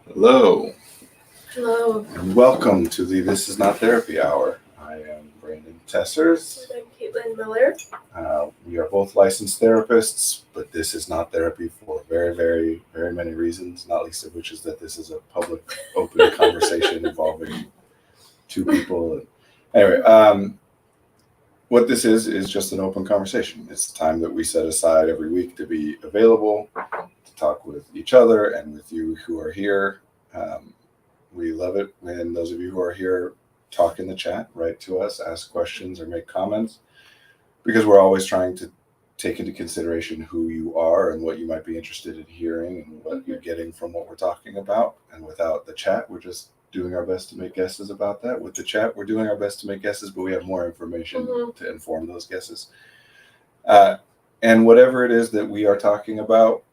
Hello, Hello, and welcome to the This Is Not Therapy Hour. I am Brandon Tessers. I'm Caitlin Miller. We are both licensed therapists, but this is not therapy for very, very, very many reasons, not least of which is that this is a public, open conversation involving two people. Anyway, what this is just an open conversation. It's time that we set aside every week to be available, to talk with each other and with you who are here. Um, We love it when those of you who are here talk in the chat, write to us, ask questions, or make comments, because we're always trying to take into consideration who you are and what you might be interested in hearing and what you're getting from what we're talking about. And without the chat, we're just doing our best to make guesses about that. With the chat, we're doing our best to make guesses, but we have more information to inform those guesses. Uh, and whatever it is that we are talking about,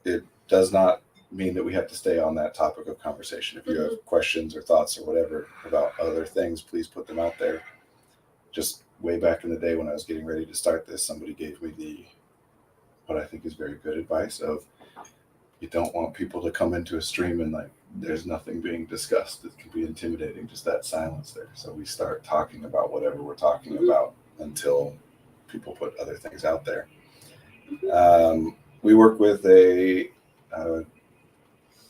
it does not mean that we have to stay on that topic of conversation. If you have questions or thoughts or whatever about other things, please put them out there. Just way back in the day when I was getting ready to start this, somebody gave me what I think is very good advice of you don't want people to come into a stream and like there's nothing being discussed. It can be intimidating, just that silence there. So we start talking about whatever we're talking about until people put other things out there. We work with a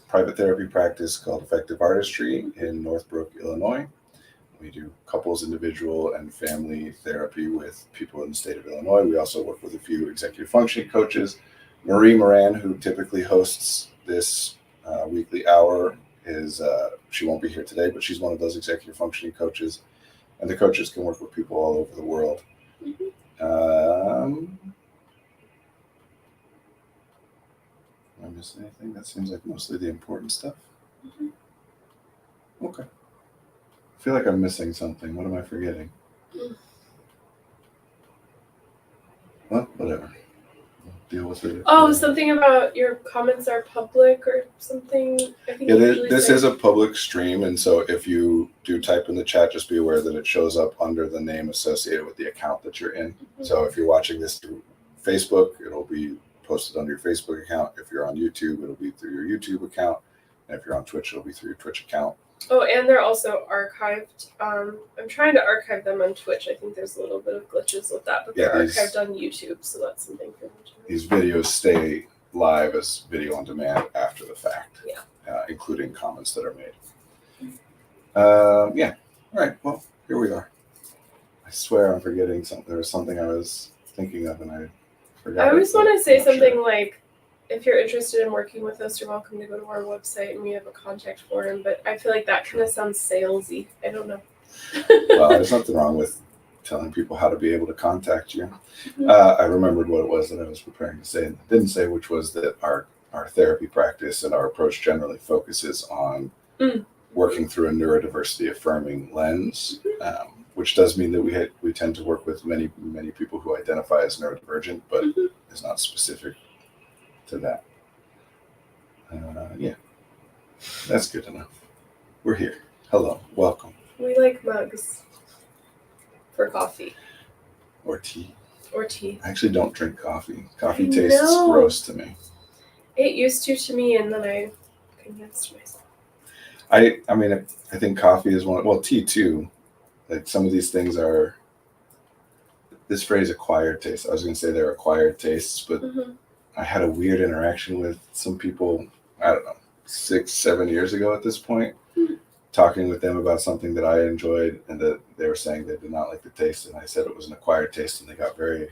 private therapy practice called Effective Artistry in Northbrook, Illinois. We do couples, individual, and family therapy with people in the state of Illinois. We also work with a few executive functioning coaches. Marie Moran, who typically hosts this weekly hour, she won't be here today, but she's one of those executive functioning coaches. And the coaches can work with people all over the world. Did I miss anything? That seems like mostly the important stuff. Okay. I feel like I'm missing something. What am I forgetting? Well, whatever. We'll deal with it. Oh, something about your comments are public or something. I think this is a public stream, and so if you do type in the chat, just be aware that it shows up under the name associated with the account that you're in. So if you're watching this through Facebook, it'll be posted under your Facebook account. If you're on YouTube, it'll be through your YouTube account. And if you're on Twitch, it'll be through your Twitch account. Oh, and they're also archived. I'm trying to archive them on Twitch. I think there's a little bit of glitches with that, but they're archived on YouTube, so that's something for them to know. These videos stay live as video on demand after the fact, including comments that are made. All right, well, here we are. I swear I'm forgetting something. There was something I was thinking of and I forgot. I always want to say something like, if you're interested in working with us, you're welcome to go to our website and we have a contact form, but I feel like that kind of sounds salesy. I don't know. Well, there's nothing wrong with telling people how to be able to contact you. I remembered what it was that I was preparing to say and didn't say, which was that our therapy practice and our approach generally focuses on working through a neurodiversity affirming lens, which does mean that we tend to work with many people who identify as neurodivergent, but is not specific to that. That's good enough. We're here. Hello, welcome. We like mugs for coffee. Or tea. I actually don't drink coffee. Coffee tastes gross to me. It used to me, and then I convinced myself. I think coffee is tea too. Like some of these things are, this phrase acquired taste. I was going to say they're acquired tastes, but I had a weird interaction with some people, I don't know, 6-7 years ago at this point, talking with them about something that I enjoyed and that they were saying they did not like the taste. And I said it was an acquired taste and they got very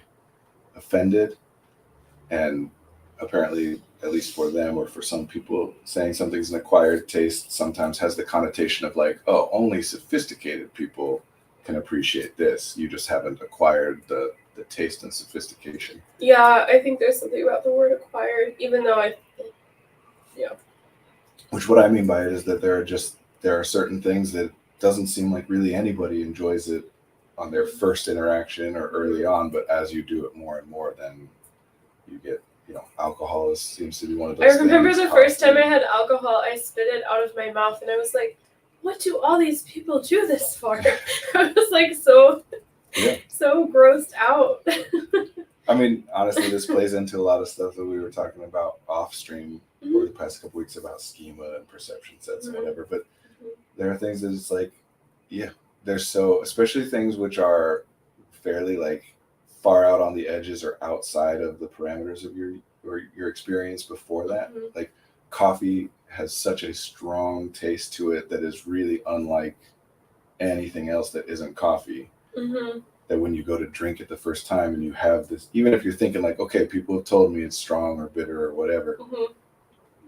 offended. And apparently, at least for them or for some people, saying something's an acquired taste sometimes has the connotation of like, oh, only sophisticated people can appreciate this. You just haven't acquired the taste and sophistication. Yeah, I think there's something about the word acquired, even though Which what I mean by it is that there are certain things that doesn't seem like really anybody enjoys it on their first interaction or early on, but as you do it more and more, then you get, alcohol seems to be one of those things. I remember the first time I had alcohol, I spit it out of my mouth and I was like, what do all these people do this for? I was like so grossed out. I mean, honestly, this plays into a lot of stuff that we were talking about off stream over the past couple weeks about schema and perception sets and whatever. But there are things that it's like, yeah, they're so, especially things which are fairly like far out on the edges or outside of the parameters of your experience before that. Like coffee has such a strong taste to it that is really unlike anything else that isn't coffee. That when you go to drink it the first time and you have this, even if you're thinking like, okay, people have told me it's strong or bitter or whatever,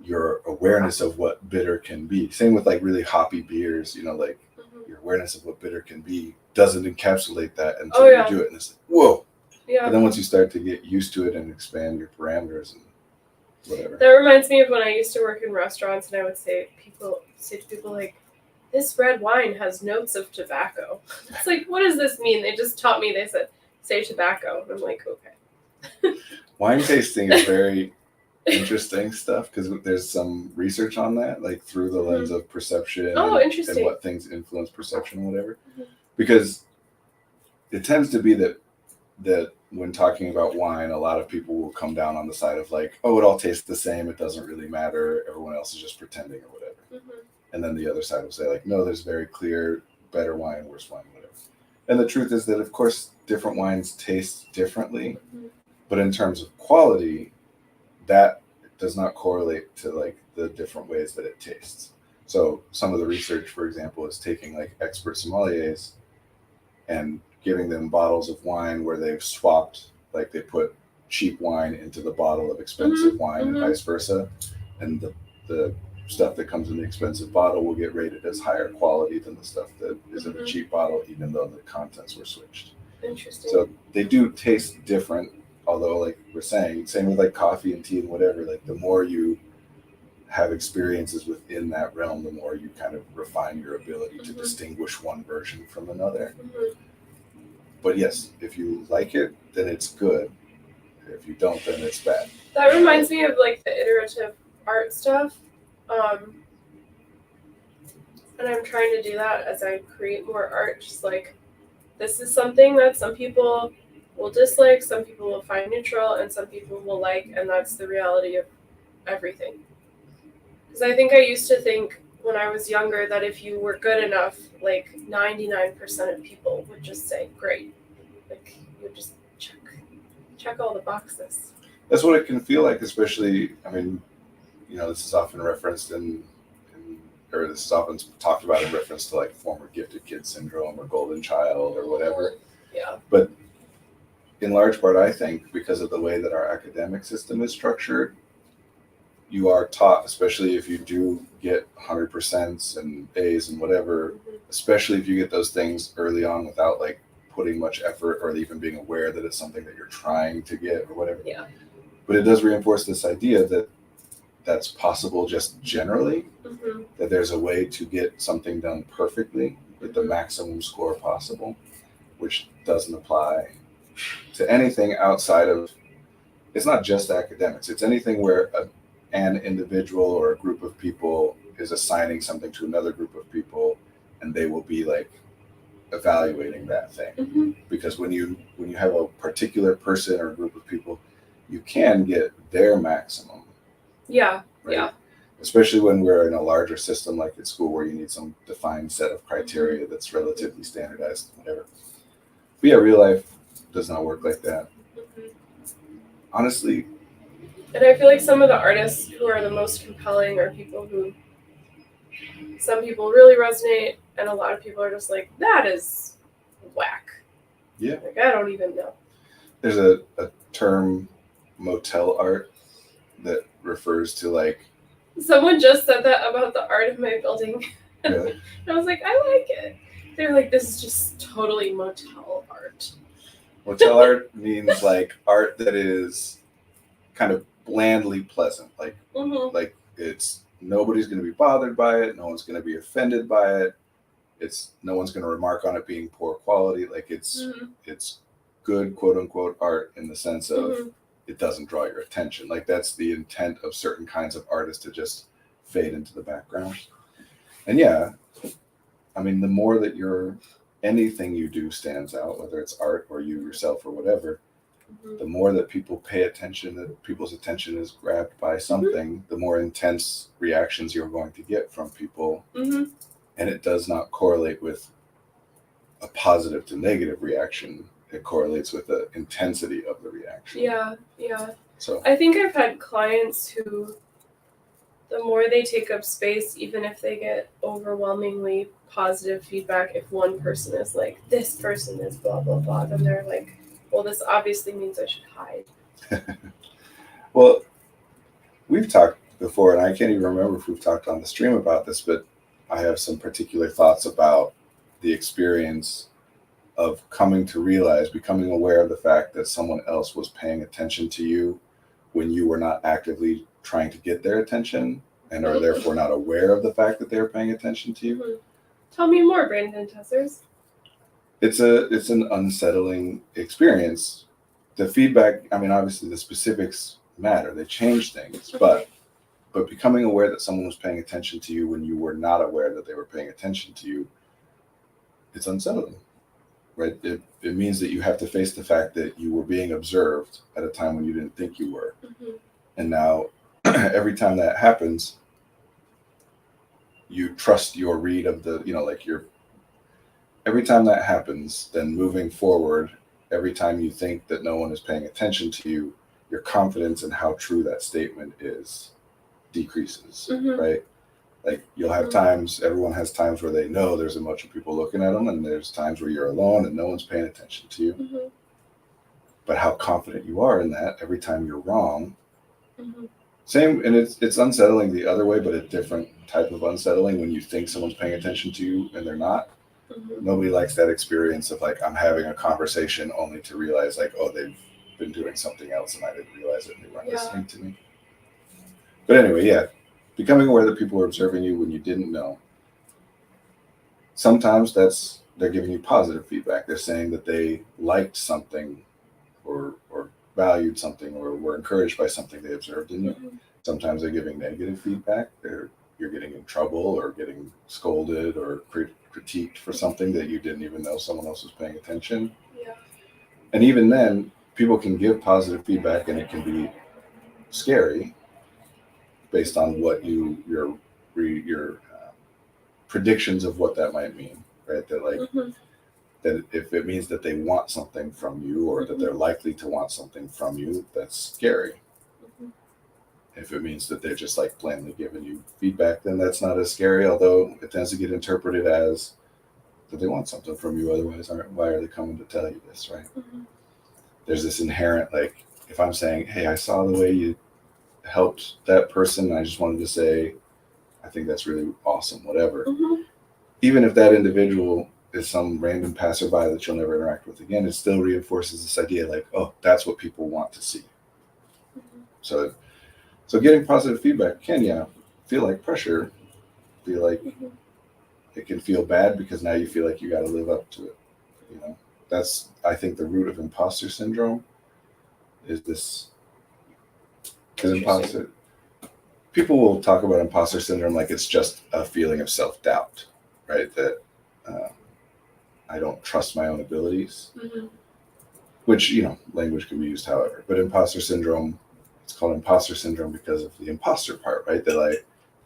your awareness of what bitter can be. Same with like really hoppy beers, you know, like your awareness of what bitter can be doesn't encapsulate that until you do it. And it's like, whoa. Yeah. But then once you start to get used to it and expand your parameters and whatever. That reminds me of when I used to work in restaurants and I would say to people like, this red wine has notes of tobacco. It's like, what does this mean? They just taught me, they said, say tobacco. And I'm like, okay. Wine tasting is very interesting stuff because there's some research on that, like through the lens of perception and what things influence perception and whatever. Because it tends to be that when talking about wine, a lot of people will come down on the side of like, oh, it all tastes the same. It doesn't really matter. Everyone else is just pretending or whatever. And then the other side will say like, no, there's very clear better wine, worse wine, whatever. And the truth is that, of course, different wines taste differently. But in terms of quality, that does not correlate to like the different ways that it tastes. So some of the research, for example, is taking like expert sommeliers and giving them bottles of wine where they've swapped, like they put cheap wine into the bottle of expensive wine and vice versa. And the stuff that comes in the expensive bottle will get rated as higher quality than the stuff that is in the cheap bottle, even though the contents were switched. Interesting. So they do taste different, although like we're saying, same with like coffee and tea and whatever, like the more you have experiences within that realm, the more you kind of refine your ability to distinguish one version from another. But yes, if you like it, then it's good. If you don't, then it's bad. That reminds me of like the iterative art stuff. And I'm trying to do that as I create more art, just like this is something that some people will dislike, some people will find neutral, and some people will like, and that's the reality of everything. Because I think I used to think when I was younger that if you were good enough, like 99% of people would just say, great. Like you would just check all the boxes. That's what it can feel like, especially, I mean, you know, this is often referenced or this is often talked about in reference to like former gifted kid syndrome or golden child or whatever. Yeah. But in large part, I think because of the way that our academic system is structured, you are taught, especially if you do get 100% and A's and whatever, especially if you get those things early on without like putting much effort or even being aware that it's something that you're trying to get or whatever. Yeah. But it does reinforce this idea that that's possible just generally, that there's a way to get something done perfectly with the maximum score possible, which doesn't apply to anything outside of, it's not just academics, it's anything where an individual or a group of people is assigning something to another group of people and they will be like evaluating that thing. Because when you have a particular person or a group of people, you can get their maximum. Yeah. Right? Yeah. Especially when we're in a larger system like at school where you need some defined set of criteria that's relatively standardized, whatever. But yeah, real life does not work like that. Honestly. And I feel like some of the artists who are the most compelling are people who some people really resonate and a lot of people are just like, that is whack. Yeah. Like, I don't even know. There's a term, motel art, that refers to like, someone just said that about the art of my building. Really? And I was like, I like it. They're like, this is just totally motel art. Motel art means like art that is kind of blandly pleasant. Like, like it's nobody's going to be bothered by it. No one's going to be offended by it. No one's going to remark on it being poor quality. Like it's good, quote unquote, art in the sense of it doesn't draw your attention. Like that's the intent of certain kinds of artists, to just fade into the background. And yeah, I mean, the more that anything you do stands out, whether it's art or you yourself or whatever, Mhm. The more that people pay attention, that people's attention is grabbed by something, the more intense reactions you're going to get from people. Mhm. And it does not correlate with a positive to negative reaction. It correlates with the intensity of the reaction. Yeah, yeah. So I think I've had clients who, the more they take up space, even if they get overwhelmingly positive feedback, if one person is like, this person is blah, blah, blah, then they're like, well, this obviously means I should hide. well, we've talked before, and I can't even remember if we've talked on the stream about this, but I have some particular thoughts about the experience of coming to realize, becoming aware of the fact that someone else was paying attention to you when you were not actively trying to get their attention and are therefore not aware of the fact that they're paying attention to you. Mhm. Tell me more, Brandon Tessers. It's an unsettling experience. The feedback, I mean, obviously the specifics matter, they change things, but becoming aware that someone was paying attention to you when you were not aware that they were paying attention to you, it's unsettling, right? It means that you have to face the fact that you were being observed at a time when you didn't think you were. Mhm. And now every time that happens, you trust your read of the, like every time that happens, then moving forward, every time you think that no one is paying attention to you, your confidence in how true that statement is decreases, Mhm. right? Like you'll have times, everyone has times where they know there's a bunch of people looking at them, and there's times where you're alone and no one's paying attention to you. Mhm. But how confident you are in that every time you're wrong. Mhm. Same, and it's unsettling the other way, but a different type of unsettling when you think someone's paying attention to you and they're not. Mhm. Nobody likes that experience of like I'm having a conversation only to realize like, oh, they've been doing something else and I didn't realize it and they weren't listening to me. But anyway, yeah, becoming aware that people are observing you when you didn't know. Sometimes they're giving you positive feedback. They're saying that they liked something or valued something or were encouraged by something they observed in you. Mhm. Sometimes they're giving negative feedback. You're getting in trouble or getting scolded or critiqued for something that you didn't even know someone else was paying attention. Yeah. And even then, people can give positive feedback, and it can be scary based on what your predictions of what that might mean, right? That like Mhm. that if it means that they want something from you or that they're likely to want something from you, that's scary. Mhm. If it means that they're just like plainly giving you feedback, then that's not as scary, although it tends to get interpreted as that they want something from you, otherwise why are they coming to tell you this, right? Mhm. There's this inherent like, if I'm saying, hey, I saw the way you helped that person, and I just wanted to say I think that's really awesome, whatever. Mhm. Even if that individual is some random passerby that you'll never interact with again, it still reinforces this idea like, oh, that's what people want to see. Mhm. So getting positive feedback can, yeah, feel like pressure, feel like Mhm. it can feel bad because now you feel like you got to live up to it. You know, that's, I think, the root of imposter syndrome is this, because imposter people will talk about imposter syndrome like it's just a feeling of self-doubt, right? That um, I don't trust my own abilities, Mhm. which, language can be used however. But imposter syndrome, it's called imposter syndrome because of the imposter part, right? That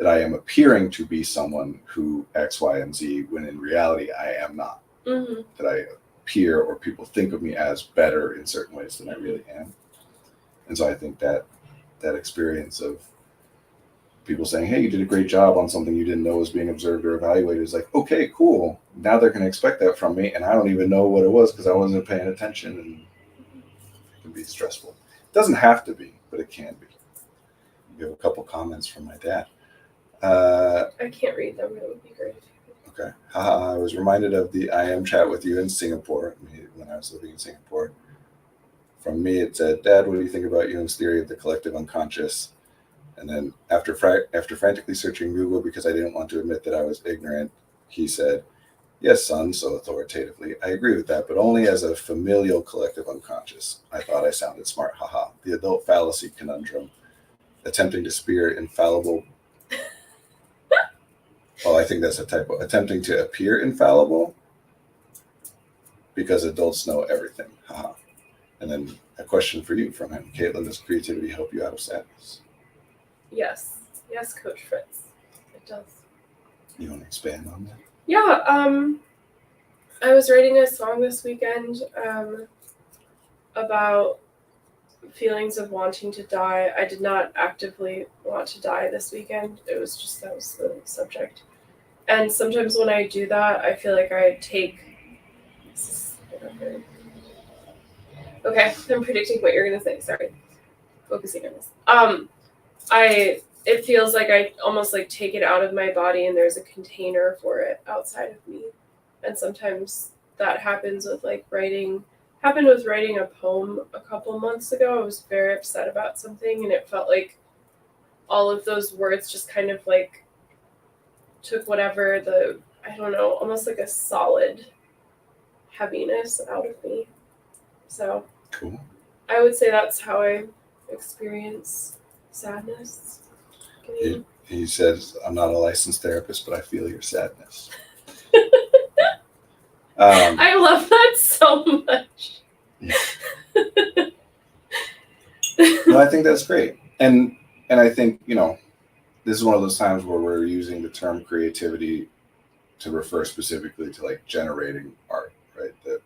I am appearing to be someone who X, Y, and Z, when in reality I am not. Mhm. That I appear or people think of me as better in certain ways than I really am. And so I think that experience of people saying, hey, you did a great job on something you didn't know was being observed or evaluated is like, okay, cool. Now they're going to expect that from me. And I don't even know what it was because I wasn't paying attention, and it can be stressful. It doesn't have to be, but it can be. We have a couple comments from my dad. I can't read them. It would be great. Okay. I was reminded of the I am chat with you in Singapore when I was living in Singapore. From me, it said, Dad, what do you think about Jung's theory of the collective unconscious? And then after frantically searching Google because I didn't want to admit that I was ignorant, he said, yes, son, so authoritatively. I agree with that, but only as a familial collective unconscious. I thought I sounded smart. Haha. The adult fallacy conundrum. Attempting to spear infallible. Oh, I think that's a typo. Attempting to appear infallible because adults know everything. Haha. And then a question for you from him. Caitlin, does creativity help you out of sadness? Yes. Yes, Coach Fritz. It does. You want to expand on that? Yeah, I was writing a song this weekend about feelings of wanting to die. I did not actively want to die this weekend. It was just that was the subject. And sometimes when I do that, I feel like I take. Okay, I'm predicting what you're gonna say. Sorry, focusing on this. It feels like I almost like take it out of my body, and there's a container for it outside of me. And sometimes that happens with like writing. Happened with writing a poem a couple months ago. I was very upset about something, and it felt like all of those words just kind of like took whatever I don't know, almost like a solid heaviness out of me. So Cool. I would say that's how I experience sadness. He says, I'm not a licensed therapist, but I feel your sadness. I love that so much. No, I think that's great. And I think, this is one of those times where we're using the term creativity to refer specifically to like generating art, right? That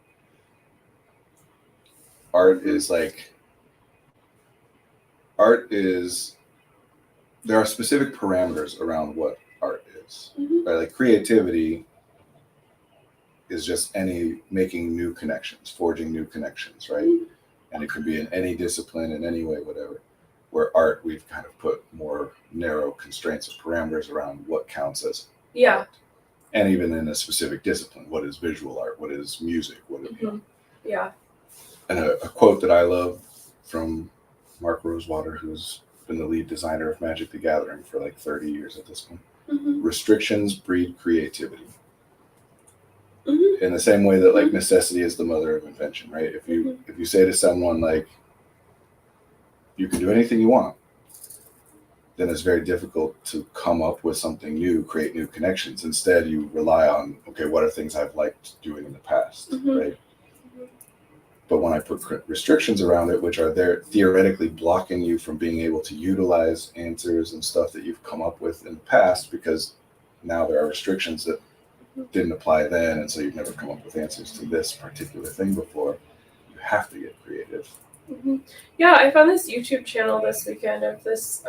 there are specific parameters around what art is, Mm-hmm. right? Like creativity is just making new connections, forging new connections, right? Mm-hmm. And it can be in any discipline, in any way, whatever. Where art, we've kind of put more narrow constraints or parameters around what counts as art. And even in a specific discipline, what is visual art? What is music? Yeah. And a quote that I love from Mark Rosewater, who's been the lead designer of Magic the Gathering for like 30 years at this point. Mm-hmm. Restrictions breed creativity. Mm-hmm. In the same way that like necessity is the mother of invention, right? If you say to someone like, you can do anything you want, then it's very difficult to come up with something new, create new connections. Instead, you rely on, okay, what are things I've liked doing in the past, right? Mm-hmm. But when I put restrictions around it, which are there theoretically blocking you from being able to utilize answers and stuff that you've come up with in the past, because now there are restrictions that didn't apply then, and so you've never come up with answers to this particular thing before, you have to get creative. Mm-hmm. Yeah, I found this YouTube channel this weekend of this,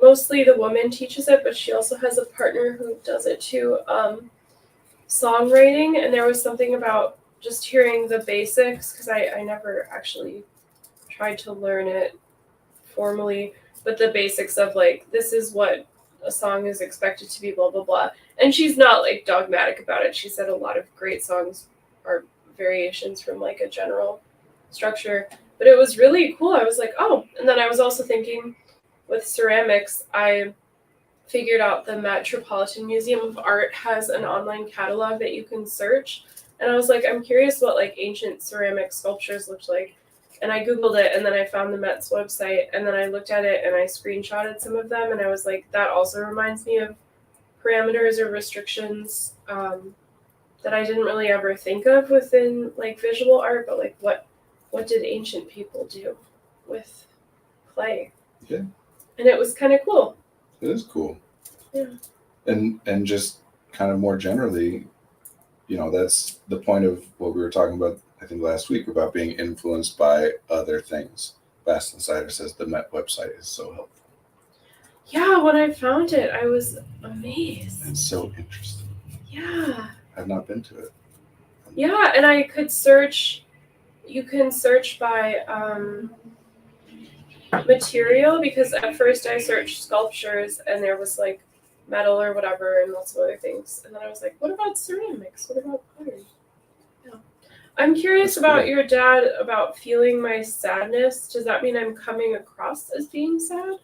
mostly the woman teaches it, but she also has a partner who does it too, songwriting, and there was something about just hearing the basics, because I never actually tried to learn it formally, but the basics of like, this is what a song is expected to be, blah, blah, blah. And she's not like dogmatic about it. She said a lot of great songs are variations from like a general structure, but it was really cool. I was like, oh, and then I was also thinking with ceramics, I figured out the Metropolitan Museum of Art has an online catalog that you can search. And I was like, I'm curious what like ancient ceramic sculptures looked like. And I Googled it, and then I found the Met's website, and then I looked at it and I screenshotted some of them, and I was like, that also reminds me of parameters or restrictions that I didn't really ever think of within like visual art, but like what did ancient people do with clay? Yeah. And it was kind of cool. It is cool. Yeah. And just kind of more generally, that's the point of what we were talking about, I think last week, about being influenced by other things. Fast Insider says the Met website is so helpful. Yeah, when I found it, I was amazed. And so interesting. Yeah. I've not been to it. Yeah, and I could search. You can search by material, because at first I searched sculptures and there was like metal or whatever and lots of other things. And then I was like, what about ceramics? What about pottery? Yeah. I'm curious about your dad about feeling my sadness. Does that mean I'm coming across as being sad?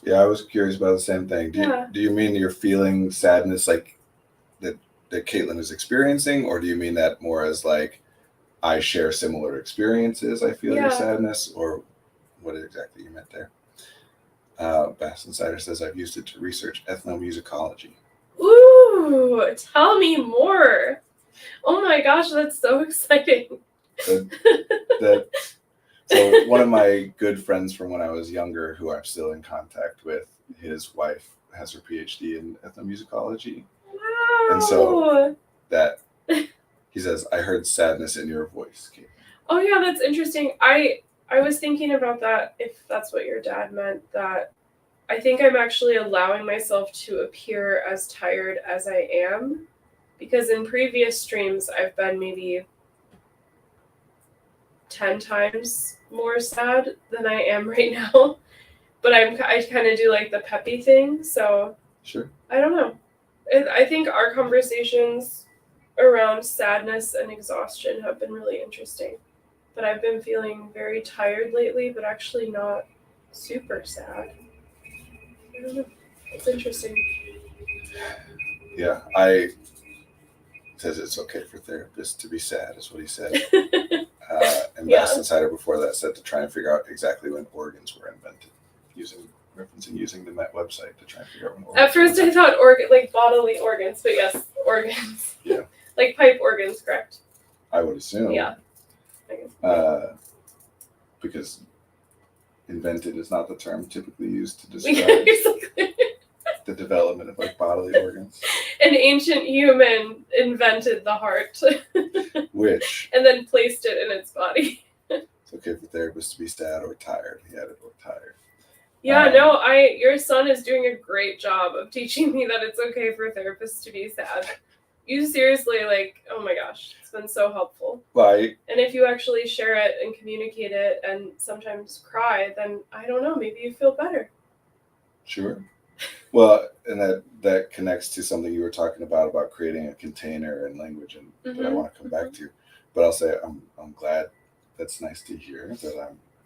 Yeah, I was curious about the same thing. Do you mean you're feeling sadness like that Caitlin is experiencing, or do you mean that more as like I share similar experiences, I feel your sadness, or what exactly you meant there? Bass Insider says, I've used it to research ethnomusicology. Ooh, tell me more. Oh my gosh, that's so exciting. That So one of my good friends from when I was younger, who I'm still in contact with, his wife has her PhD in ethnomusicology. Wow. And so that he says, I heard sadness in your voice, Kate. Oh yeah, that's interesting. I was thinking about that, if that's what your dad meant, that I think I'm actually allowing myself to appear as tired as I am, because in previous streams I've been maybe 10 times more sad than I am right now. But I kind of do like the peppy thing, so Sure. I don't know. I think our conversations around sadness and exhaustion have been really interesting. But I've been feeling very tired lately, but actually not super sad. I don't know. It's interesting. Yeah, I says it's okay for therapists to be sad, is what he said. And Yeah. Vast Insider before that said to try and figure out exactly when organs were invented, using the Met website to try and figure out when organs. At first I thought like bodily organs, but yes, organs. Yeah. Like pipe organs, correct? I would assume. Yeah. I guess. Because invented is not the term typically used to describe the development of like bodily organs. An ancient human invented the heart. Which. And then placed it in its body. It's okay for therapists to be sad or tired. He added or tired. Yeah, your son is doing a great job of teaching me that it's okay for therapists to be sad. You seriously, oh my gosh, it's been so helpful. Right. And if you actually share it and communicate it and sometimes cry, then I don't know, maybe you feel better. Sure. Well, and that connects to something you were talking about creating a container and language, and that I want to come back to. But I'll say I'm glad. That's nice to hear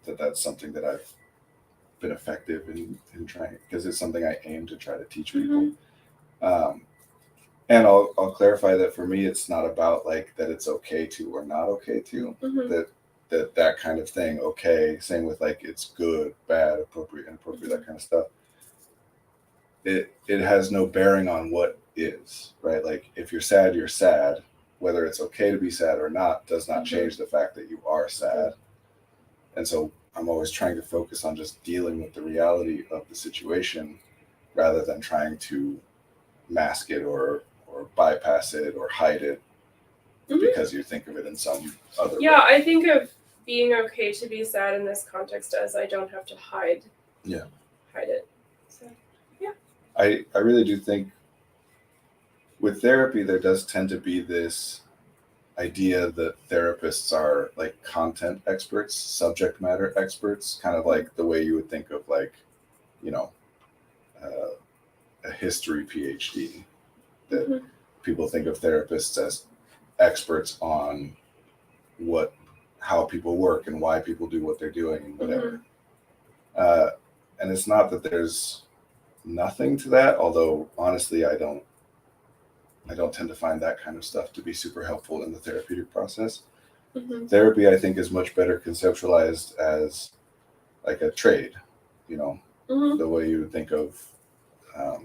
that's something that I've been effective in trying, because it's something I aim to try to teach people. And I'll clarify that for me, it's not about like that it's okay to or not okay to. That kind of thing. Okay, same with like it's good, bad, appropriate, inappropriate, that kind of stuff. It has no bearing on what is, right? Like if you're sad, you're sad. Whether it's okay to be sad or not does not change the fact that you are sad. And so I'm always trying to focus on just dealing with the reality of the situation rather than trying to mask it or bypass it or hide it because you think of it in some other way. I think of being okay to be sad in this context as I don't have to hide it. So, yeah. I really do think with therapy, there does tend to be this idea that therapists are like content experts, subject matter experts, kind of like the way you would think of like, a history PhD, that people think of therapists as experts on how people work and why people do what they're doing and whatever. And it's not that there's nothing to that, although honestly, I don't tend to find that kind of stuff to be super helpful in the therapeutic process. Therapy, I think, is much better conceptualized as like a trade, the way you would think of a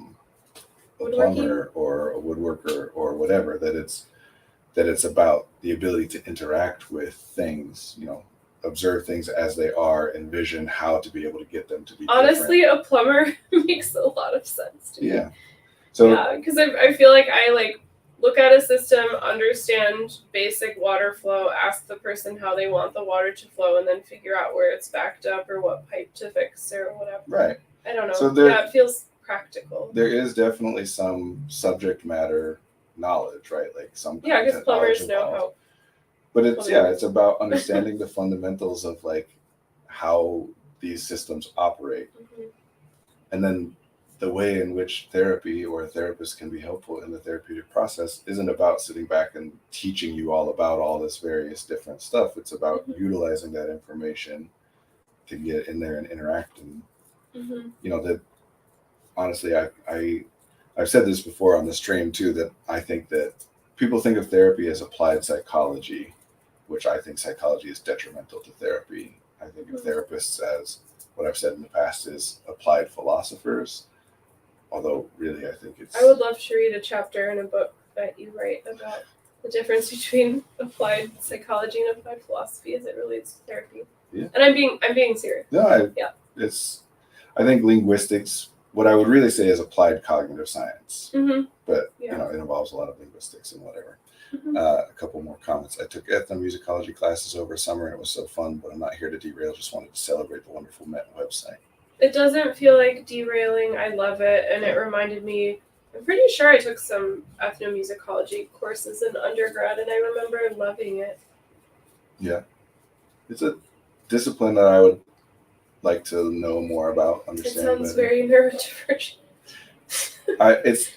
plumber or a woodworker or whatever, that it's about the ability to interact with things, observe things as they are, envision how to be able to get them to be honestly different. A plumber makes a lot of sense to me. So because I feel like I look at a system, understand basic water flow, ask the person how they want the water to flow, and then figure out where it's backed up or what pipe to fix or whatever. Right. I don't know. So it feels practical. There is definitely some subject matter knowledge, right? Like some because plumbers know how. But it's about understanding the fundamentals of like how these systems operate. And then the way in which therapy or a therapist can be helpful in the therapeutic process isn't about sitting back and teaching you all about all this various different stuff. It's about utilizing that information to get in there and interact. And that honestly, I've said this before on the stream too, that I think that people think of therapy as applied psychology, which I think psychology is detrimental to therapy. I think of therapists as what I've said in the past is applied philosophers. Although really I think it's... I would love to read a chapter in a book that you write about the difference between applied psychology and applied philosophy as it relates to therapy. Yeah. And I'm being serious. No, Yeah. I think linguistics, what I would really say is applied cognitive science, Mm-hmm. but Yeah. it involves a lot of linguistics and whatever. Mm-hmm. A couple more comments. I took ethnomusicology classes over summer and it was so fun, but I'm not here to derail. Just wanted to celebrate the wonderful Met website. It doesn't feel like derailing. I love it, and it reminded me. I'm pretty sure I took some ethnomusicology courses in undergrad, and I remember loving it. Yeah, it's a discipline that I would like to know more about, It understand sounds better. very neurodivergent.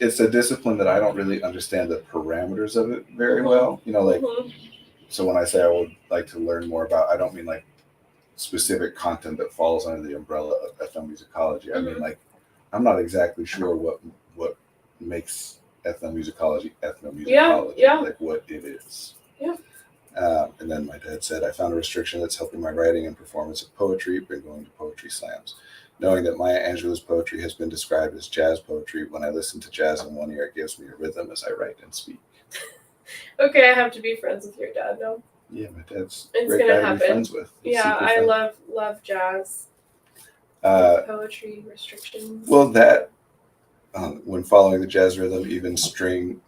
It's a discipline that I don't really understand the parameters of it very Mhm. well. Like Mhm. so when I say I would like to learn more about, I don't mean like specific content that falls under the umbrella of ethnomusicology. I mean, Mhm. like, I'm not exactly sure what makes ethnomusicology ethnomusicology, Yeah. like what it is. Yeah. And then my dad said, I found a restriction that's helping my writing and performance of poetry, been going to poetry slams. Knowing that Maya Angelou's poetry has been described as jazz poetry, when I listen to jazz in one ear, it gives me a rhythm as I write and speak. Okay, I have to be friends with your dad now. Yeah, my dad's It's a great gonna guy to be happen. friends with. He's Yeah, super I fun. love jazz. Poetry restrictions. Well, that when following the jazz rhythm, even string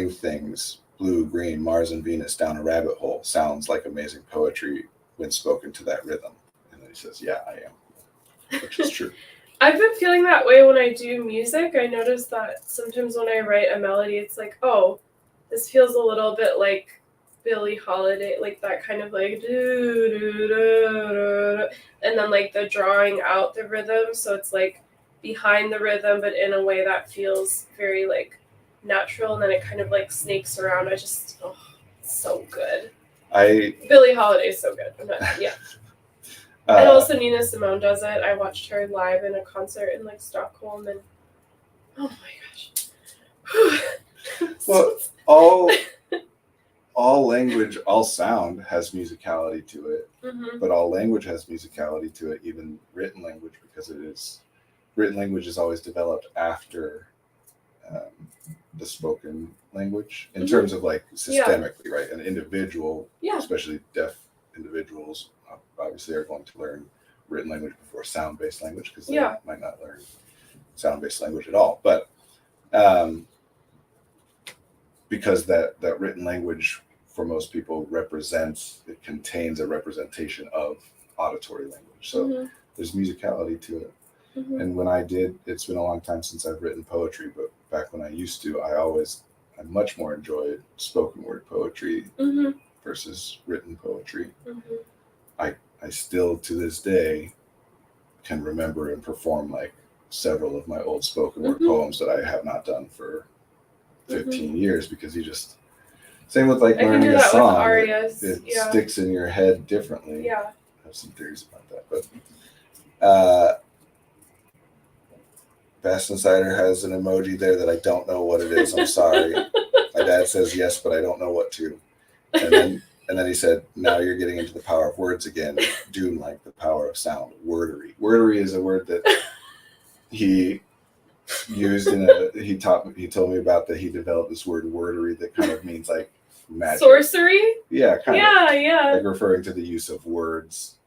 things, blue, green, Mars, and Venus down a rabbit hole sounds like amazing poetry when spoken to that rhythm. And then he says, "Yeah, I am," which is true. I've been feeling that way when I do music. I notice that sometimes when I write a melody, it's like, oh, this feels a little bit like Billie Holiday, like that kind of like do do do, and then like the drawing out the rhythm, so it's like behind the rhythm, but in a way that feels very like natural, and then it kind of like snakes around. It's so good. Billie Holiday is so good. Yeah. And also Nina Simone does it. I watched her live in a concert in like Stockholm, and oh my gosh. Well, all language, all sound has musicality to it, Mm-hmm. but all language has musicality to it, even written language, because written language is always developed after the spoken language in terms of like systemically, right? An individual, especially deaf individuals, obviously are going to learn written language before sound-based language because they might not learn sound-based language at all. But because that written language for most people it contains a representation of auditory language. So there's musicality to it. Mm-hmm. And when it's been a long time since I've written poetry, but back when I used to, I much more enjoyed spoken word poetry versus written poetry. Mm-hmm. I still to this day can remember and perform like several of my old spoken word poems that I have not done for 15 years because same with like learning a song. It sticks in your head differently. Yeah. I have some theories about that, but Fast Insider has an emoji there that I don't know what it is. I'm sorry. My dad says yes, but I don't know what to. And then he said, "Now you're getting into the power of words again. Doom like the power of sound. Wordery. Wordery is a word that he used he told me about that he developed this word wordery that kind of means like magic. Sorcery? Yeah, kind of. Yeah. Like referring to the use of words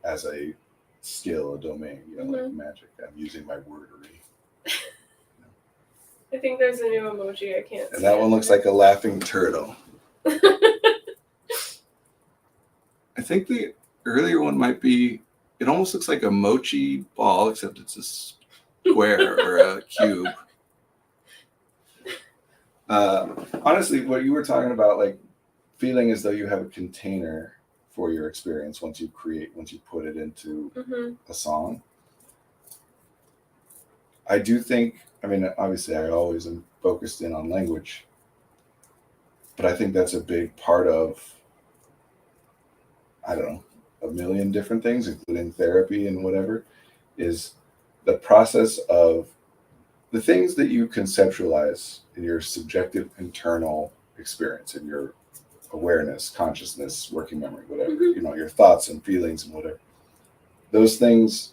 as a skill, a domain, like magic. I'm using my wordery. I think there's a new emoji I can't see. And that one looks like a laughing turtle. I think the earlier one might be, it almost looks like a mochi ball, except it's a square or a cube. Honestly, what you were talking about, like feeling as though you have a container for your experience once you put it into a song. I do think, obviously I always am focused in on language, but I think that's a big part of, I don't know, a million different things, including therapy and whatever, is the process of the things that you conceptualize in your subjective internal experience, in your awareness, consciousness, working memory, whatever, your thoughts and feelings and whatever. Those things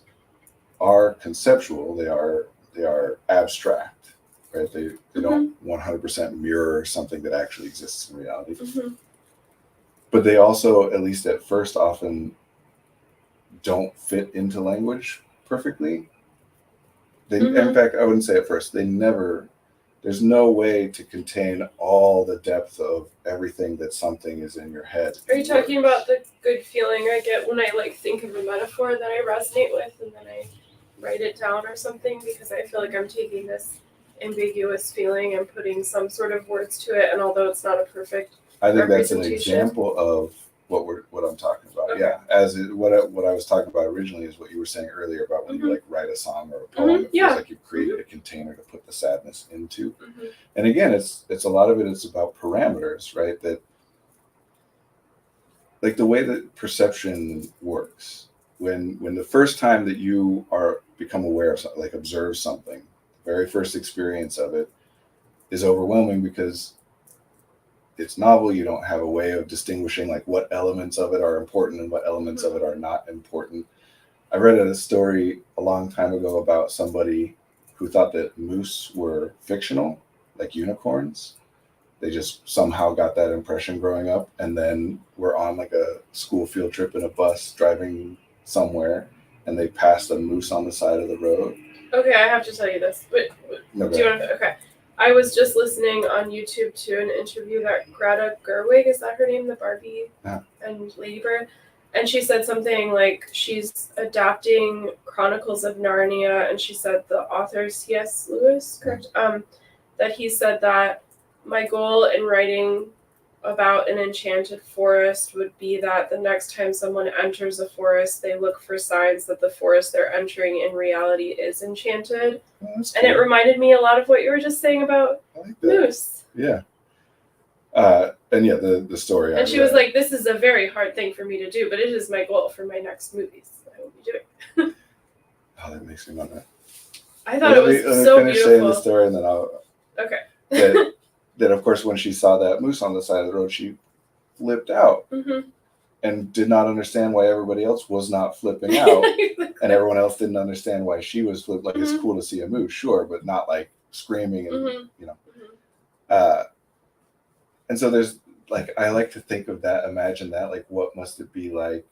are conceptual. They are abstract, right? They don't 100% mirror something that actually exists in reality. But they also, at least at first, often don't fit into language perfectly. Mhm. In fact, I wouldn't say at first. There's no way to contain all the depth of everything that something is in your head. Are you talking about the good feeling I get when I like think of a metaphor that I resonate with and then I write it down or something? Because I feel like I'm taking this ambiguous feeling and putting some sort of words to it, and although it's not a perfect I think that's an representation. example of what I'm talking about. Okay. Yeah, what I was talking about originally is what you were saying earlier about when you like write a song or a poem. It Yeah. feels like you've created a container to put the sadness into. Mhm. And again, it's a lot of it is about parameters, right? That like the way that perception works. When the first time that you are become aware of something, like observe something, the very first experience of it is overwhelming because it's novel. You don't have a way of distinguishing like what elements of it are important and what elements of it are not important. I read a story a long time ago about somebody who thought that moose were fictional, like unicorns. They just somehow got that impression growing up, and then we're on like a school field trip in a bus driving somewhere, and they passed a moose on the side of the road. Okay, I have to tell you this. Wait, No, do you want to? Okay. I was just listening on YouTube to an interview that Greta Gerwig, is that her name, the Barbie and Lady Bird? And she said something like she's adapting Chronicles of Narnia, and she said the author C.S. Lewis, correct? That he said that my goal in writing about an enchanted forest would be that the next time someone enters a forest, they look for signs that the forest they're entering in reality is enchanted. Oh, that's And it cool. reminded me a lot of what you were just saying about I like that. moose. Yeah. And yeah, the story. And she was like, "This is a very hard thing for me to do, but it is my goal for my next movies. I will be doing." Oh, that makes me wonder. I thought it was so finish beautiful. saying the story, and then I'll. Okay. That of course, when she saw that moose on the side of the road, she flipped out and did not understand why everybody else was not flipping out, and everyone else didn't understand why she was flipped. Like it's cool to see a moose, sure, but not like screaming and you know. And so there's like I like to think of that, imagine that, like what must it be like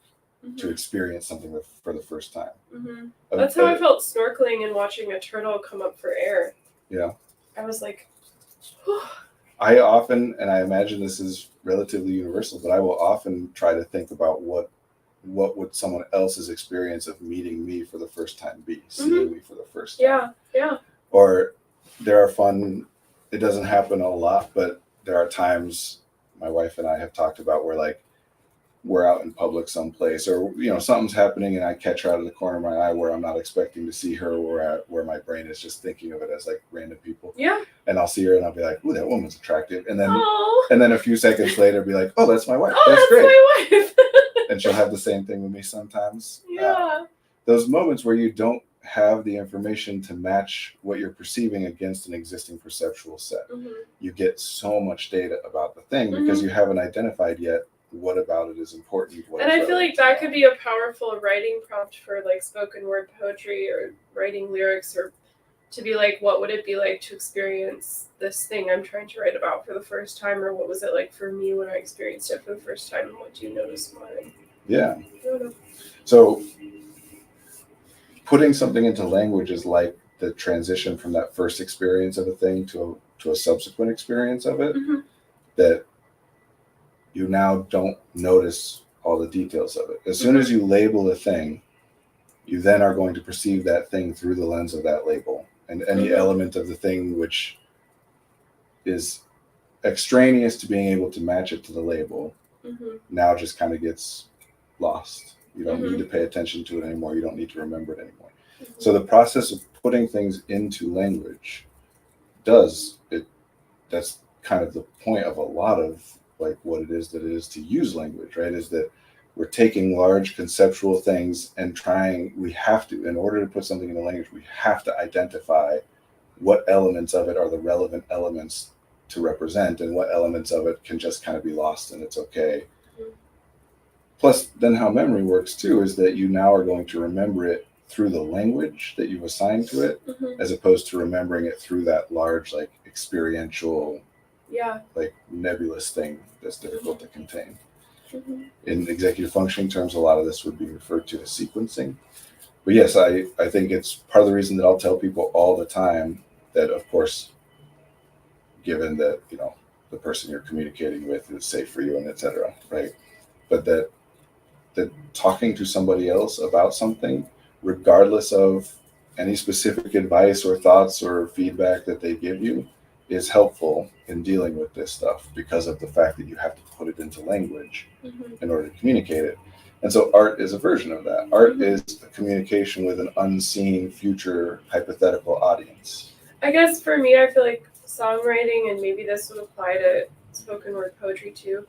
to experience something for the first time. That's how I felt snorkeling and watching a turtle come up for air. Yeah. I was like, I often, and I imagine this is relatively universal, but I will often try to think about what would someone else's experience of meeting me for the first time be, seeing me for the first time. Yeah. Or there are fun, it doesn't happen a lot, but there are times my wife and I have talked about where like we're out in public someplace, or you know something's happening and I catch her out of the corner of my eye where I'm not expecting to see her, where my brain is just thinking of it as like random people. Yeah. And I'll see her and I'll be like, "Ooh, that woman's attractive," and then a few seconds later, be like, "Oh, that's my wife. That's great." My wife. And she'll have the same thing with me sometimes. Yeah. Those moments where you don't have the information to match what you're perceiving against an existing perceptual set. You get so much data about the thing because you haven't identified yet what about it is important. And I feel like that could be a powerful writing prompt for like spoken word poetry or writing lyrics, or to be like, what would it be like to experience this thing I'm trying to write about for the first time, or what was it like for me when I experienced it for the first time, and what do you notice more? Yeah. So putting something into language is like the transition from that first experience of a thing to a subsequent experience of it, that you now don't notice all the details of it. As soon as you label a thing, you then are going to perceive that thing through the lens of that label, and any element of the thing which is extraneous to being able to match it to the label now just kind of gets lost. You don't need to pay attention to it anymore. You don't need to remember it anymore. So the process of putting things into language that's kind of the point of a lot of like what it is to use language, right? Is that we're taking large conceptual things and in order to put something into language, we have to identify what elements of it are the relevant elements to represent, and what elements of it can just kind of be lost and it's okay. Plus, then how memory works too is that you now are going to remember it through the language that you've assigned to it, as opposed to remembering it through that large, like experiential, like nebulous thing that's difficult to contain. Mhm. In executive functioning terms, a lot of this would be referred to as sequencing. But yes, I think it's part of the reason that I'll tell people all the time that, of course, given that, the person you're communicating with is safe for you and etc. Right? But that talking to somebody else about something, regardless of any specific advice or thoughts or feedback that they give you, is helpful in dealing with this stuff because of the fact that you have to put it into language Mhm. in order to communicate it. And so art is a version of that. Art Mhm. is a communication with an unseen future hypothetical audience. I guess for me, I feel like songwriting, and maybe this would apply to spoken word poetry too.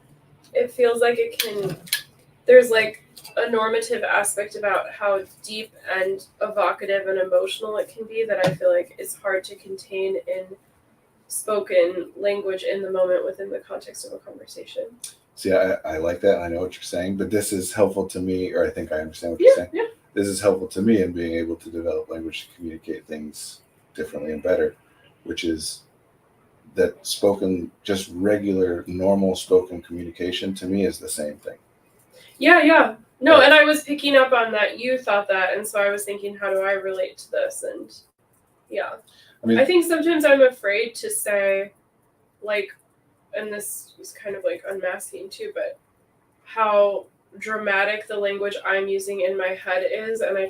It feels like it can. There's like a normative aspect about how deep and evocative and emotional it can be that I feel like is hard to contain in spoken language in the moment within the context of a conversation. See, I like that. And I know what you're saying, but this is helpful to me, or I think I understand what Yeah, you're saying. yeah. This is helpful to me in being able to develop language to communicate things differently and better, which is that spoken, just regular, normal spoken communication to me is the same thing. Yeah, yeah. No, Right. and I was picking up on that. You thought that, and so I was thinking, how do I relate to this? And yeah. I mean, I think sometimes I'm afraid to say, like, and this is kind of like unmasking too, but how dramatic the language I'm using in my head is. And I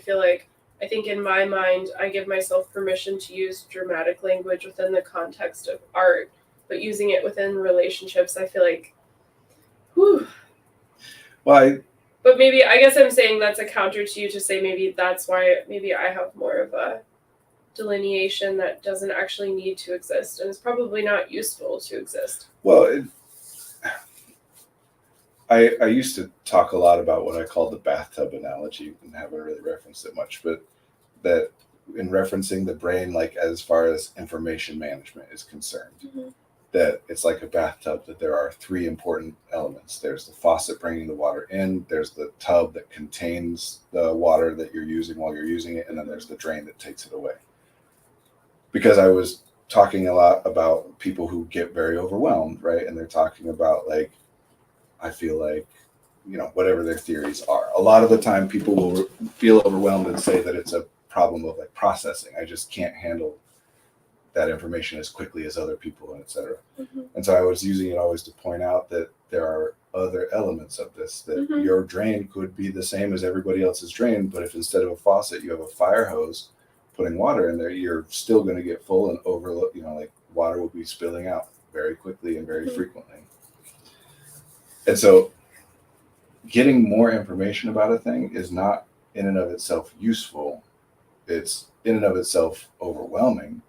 think in my mind, I give myself permission to use dramatic language within the context of art, but using it within relationships, I feel like, whew. well, But maybe, I guess I'm saying that's a counter to you to say maybe that's why maybe I have more of a delineation that doesn't actually need to exist and is probably not useful to exist. well, I used to talk a lot about what I call the bathtub analogy and haven't really referenced it much, but that in referencing the brain, like as far as information management is concerned, Mm-hmm. that it's like a bathtub, that there are three important elements. There's the faucet bringing the water in, there's the tub that contains the water that you're using while you're using it, and then there's the drain that takes it away. Because I was talking a lot about people who get very overwhelmed, right? And they're talking about, like, I feel like, whatever their theories are. A lot of the time, people will feel overwhelmed and say that it's a problem of like processing. I just can't handle that information as quickly as other people, and et cetera. Mm-hmm. And so I was using it always to point out that there are other elements of this, that Mm-hmm. your drain could be the same as everybody else's drain, but if instead of a faucet you have a fire hose putting water in there, you're still going to get full and overload. Like water will be spilling out very quickly and very Mm-hmm. frequently. And so getting more information about a thing is not in and of itself useful. It's in and of itself overwhelming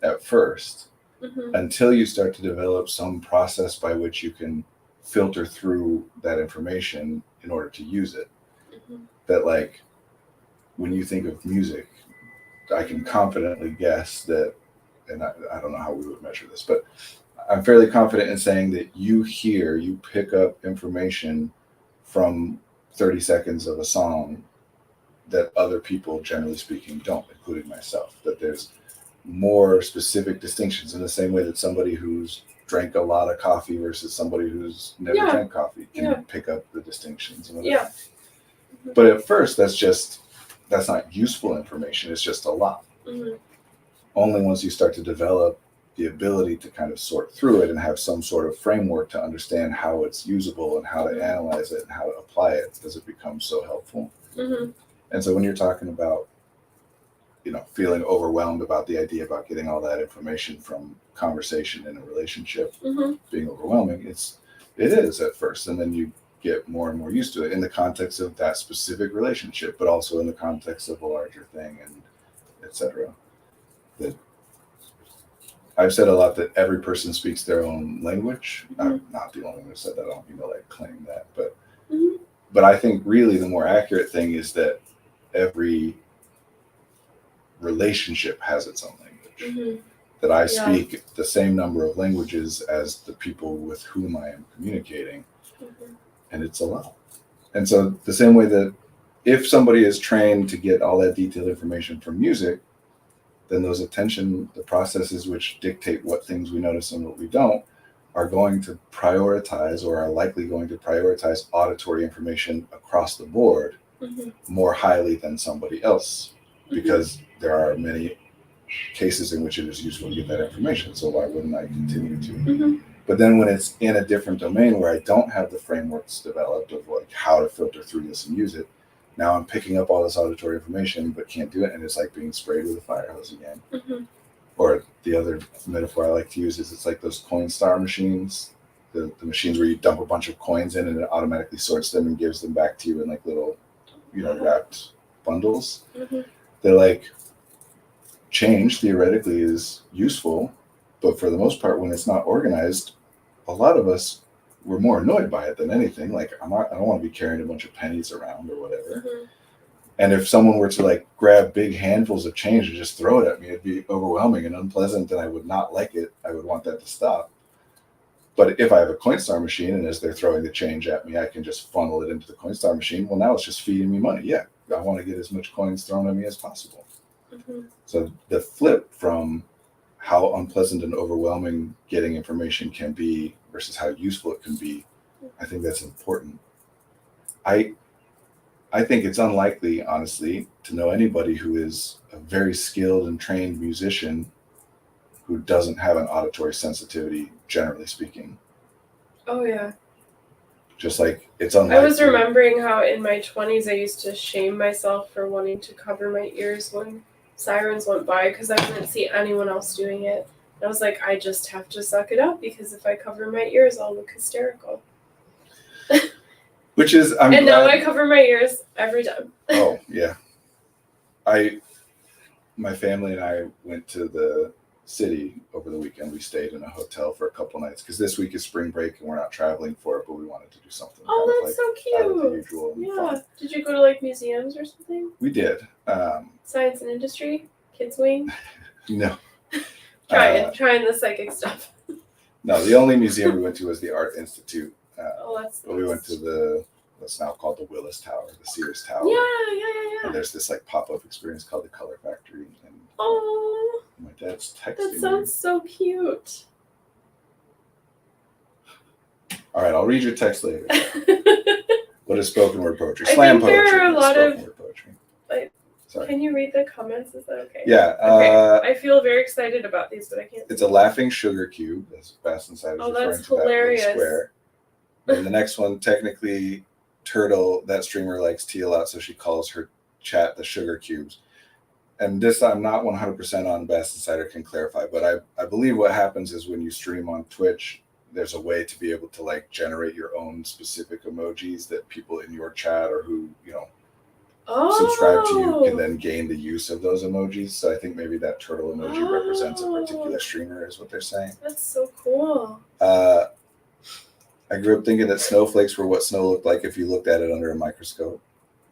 at first, Mm-hmm. until you start to develop some process by which you can filter through that information in order to use it. Mm-hmm. That, like, when you think of music, I can confidently guess that, and I don't know how we would measure this, but I'm fairly confident in saying that you pick up information from 30 seconds of a song that other people, generally speaking, don't, including myself. That there's more specific distinctions in the same way that somebody who's drank a lot of coffee versus somebody who's never drank coffee can pick up the distinctions. And whatever. Yeah. But at first, that's not useful information. It's just a lot. Mm-hmm. Only once you start to develop the ability to kind of sort through it and have some sort of framework to understand how it's usable and how to analyze it and how to apply it does it become so helpful. Mm-hmm. And so when you're talking about, feeling overwhelmed about the idea about getting all that information from conversation in a relationship, Mm-hmm. being overwhelming, it is at first, and then you get more and more used to it in the context of that specific relationship, but also in the context of a larger thing, and etc. That I've said a lot that every person speaks their own language. Mm-hmm. I'm not the only one who said that. I don't mean to like claim that, but Mm-hmm. but I think really the more accurate thing is that every relationship has its own language. Mm-hmm. That I speak the same number of languages as the people with whom I am communicating, Mm-hmm. and it's a lot. And so the same way that if somebody is trained to get all that detailed information from music, then the processes which dictate what things we notice and what we don't, are going to prioritize or are likely going to prioritize auditory information across the board more highly than somebody else, because there are many cases in which it is useful to get that information. So why wouldn't I continue to? But then when it's in a different domain where I don't have the frameworks developed of like how to filter through this and use it, now I'm picking up all this auditory information but can't do it, and it's like being sprayed with a fire hose again. Or the other metaphor I like to use is it's like those Coinstar machines, the machines where you dump a bunch of coins in and it automatically sorts them and gives them back to you in like little, wrapped bundles. They're like, change theoretically is useful, but for the most part, when it's not organized, a lot of us were more annoyed by it than anything. Like, I don't want to be carrying a bunch of pennies around or whatever. And if someone were to like grab big handfuls of change and just throw it at me, it'd be overwhelming and unpleasant, and I would not like it. I would want that to stop. But if I have a Coinstar machine, and as they're throwing the change at me, I can just funnel it into the Coinstar machine. Well, now it's just feeding me money. Yeah, I want to get as much coins thrown at me as possible. So the flip from how unpleasant and overwhelming getting information can be versus how useful it can be, I think that's important. I think it's unlikely, honestly, to know anybody who is a very skilled and trained musician who doesn't have an auditory sensitivity, generally speaking. Oh, yeah. Just like it's unlikely. I was remembering how in my 20s I used to shame myself for wanting to cover my ears when sirens went by because I couldn't see anyone else doing it. And I was like, I just have to suck it up because if I cover my ears, I'll look hysterical. Which is, now I cover my ears every time. Oh, yeah. My family and I went to the city over the weekend. We stayed in a hotel for a couple nights because this week is spring break and we're not traveling for it, but we wanted to do something. Oh, that's so cute. Out of the usual. Yeah. Fun. Did you go to like museums or something? We did. Science and Industry? Kids Wing? No. Trying the psychic stuff. No, the only museum we went to was the Art Institute. That's but we went to what's now called the Willis Tower, the Sears Tower. Yeah. And there's this like pop-up experience called the Color Factory. And my dad's texting that sounds so cute. All right, I'll read your text later. What is spoken word poetry? I Slam think poetry. there are a lot of word poetry. Sorry. Can you read the comments? Is that okay? Yeah. Okay. I feel very excited about these, but I can't. It's a laughing sugar cube. That's Bass Insider's referring that's to hilarious. That square. And the next one, technically, Turtle, that streamer likes tea a lot, so she calls her chat the sugar cubes. And this I'm not 100% on, Bass Insider can clarify, but I believe what happens is when you stream on Twitch, there's a way to be able to like generate your own specific emojis that people in your chat or who, subscribe to you can then gain the use of those emojis. So I think maybe that turtle emoji represents a particular streamer is what they're saying. That's so cool. I grew up thinking that snowflakes were what snow looked like if you looked at it under a microscope.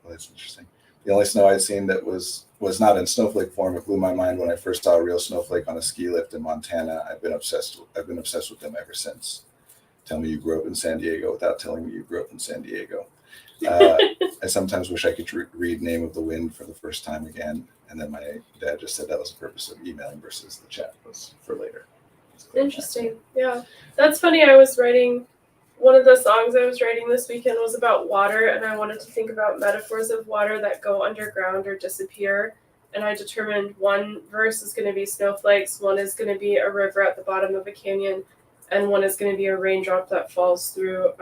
Well, that's interesting. The only snow I'd seen that was not in snowflake form. It blew my mind when I first saw a real snowflake on a ski lift in Montana. I've been obsessed with them ever since. Tell me you grew up in San Diego without telling me you grew up in San Diego. I sometimes wish I could read Name of the Wind for the first time again. And then my dad just said that was the purpose of emailing versus the chat was for later. Interesting. Yeah. That's funny. I was writing, one of the songs I was writing this weekend was about water, and I wanted to think about metaphors of water that go underground or disappear. And I determined one verse is going to be snowflakes, one is going to be a river at the bottom of a canyon, and one is going to be a raindrop that falls through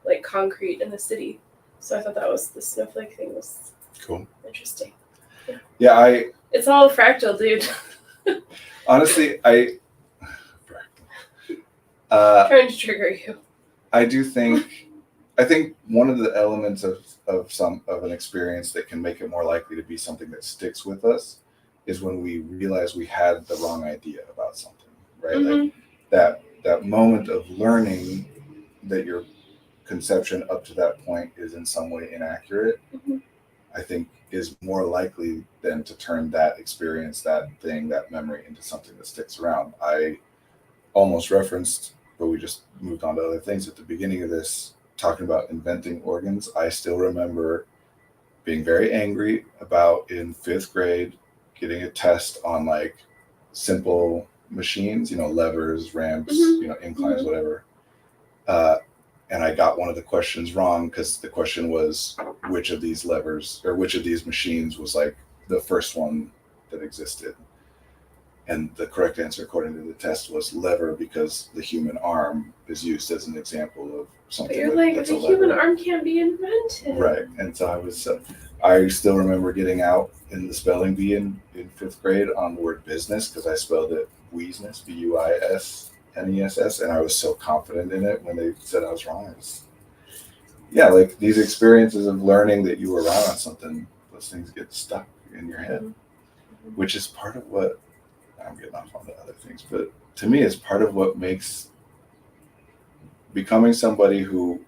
like concrete in the city. So I thought that was the snowflake thing was cool. Interesting. Yeah, it's all fractal, dude. Honestly, trying to trigger you. I think one of the elements of an experience that can make it more likely to be something that sticks with us is when we realize we had the wrong idea about something, right? Mm-hmm. Like that moment of learning that your conception up to that point is in some way inaccurate, mm-hmm. I think is more likely than to turn that experience, that thing, that memory into something that sticks around. I almost referenced, but we just moved on to other things at the beginning of this, talking about inventing organs. I still remember being very angry about in 5th grade getting a test on like simple machines, levers, ramps, Mhm. inclines, Mhm. whatever. And I got one of the questions wrong because the question was which of these levers or which of these machines was like the first one that existed. And the correct answer, according to the test, was lever because the human arm is used as an example of But something you're like, that's the a human lever. arm can't be invented. Right. And so I still remember getting out in the spelling bee in fifth grade on the word business because I spelled it Buisness, Buisness, and I was so confident in it when they said I was wrong. Yeah, like these experiences of learning that you were wrong on something, those things get stuck in your head, Mhm. which is part of what I'm getting off on the other things, but to me, it's part of what makes becoming somebody who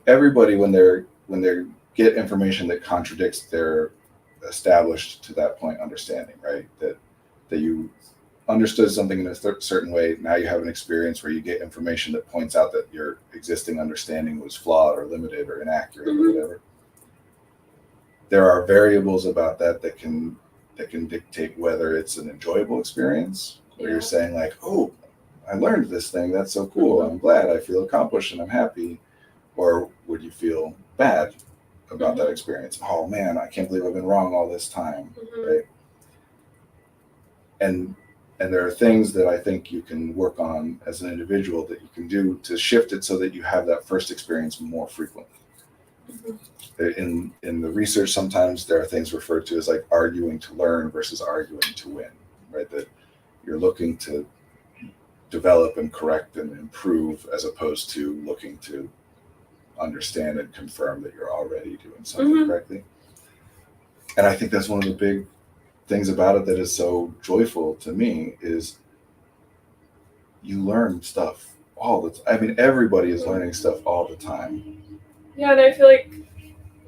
everybody when they get information that contradicts their established to that point understanding, right? That you understood something in a certain way. Now you have an experience where you get information that points out that your existing understanding was flawed or limited or inaccurate or Mhm. whatever. There are variables about that can dictate whether it's an enjoyable experience where you're Yeah. saying like, oh, I learned this thing, that's so cool, I'm glad, I feel accomplished and I'm happy. Or would you feel bad about that Mhm. experience? Oh man, I can't believe I've been wrong all this time, Mhm. right? And and there are things that I think you can work on as an individual that you can do to shift it so that you have that first experience more frequently. Mhm. In the research, sometimes there are things referred to as like arguing to learn versus arguing to win, right? That you're looking to develop and correct and improve as opposed to looking to understand and confirm that you're already doing something Mhm. correctly. And I think that's one of the big things about it that is so joyful to me is you learn stuff all the time. I mean, everybody is learning stuff all the time. Yeah, and I feel like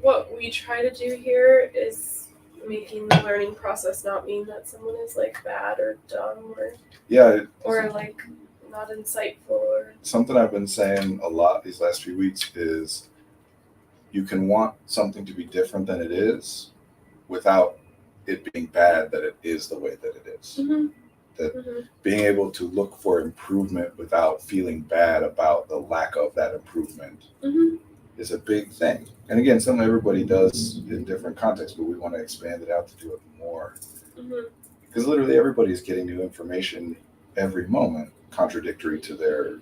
what we try to do here is making the learning process not mean that someone is like bad or dumb Yeah, or like not insightful or something I've been saying a lot these last few weeks is you can want something to be different than it is without it being bad that it is the way that it is. Mhm. That Mhm. being able to look for improvement without feeling bad about the lack of that improvement Mhm. is a big thing. And again, something everybody does in different contexts, but we want to expand it out to do it more. Mhm. Because literally everybody is getting new information every moment, contradictory to their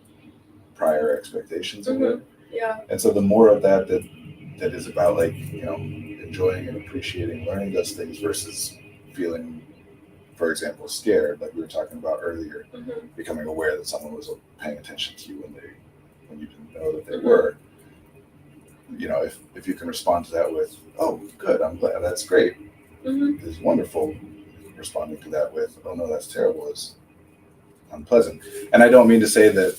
prior expectations of it. Mhm. Yeah. And so the more of that is about like, enjoying and appreciating learning those things versus feeling, for example, scared, like we were talking about earlier, Mhm. becoming aware that someone was paying attention to you when you didn't know that they Mhm. were. If you can respond to that with, oh, good, I'm glad, that's great, Mhm. is wonderful. Responding to that with, oh no, that's terrible, is unpleasant. And I don't mean to say that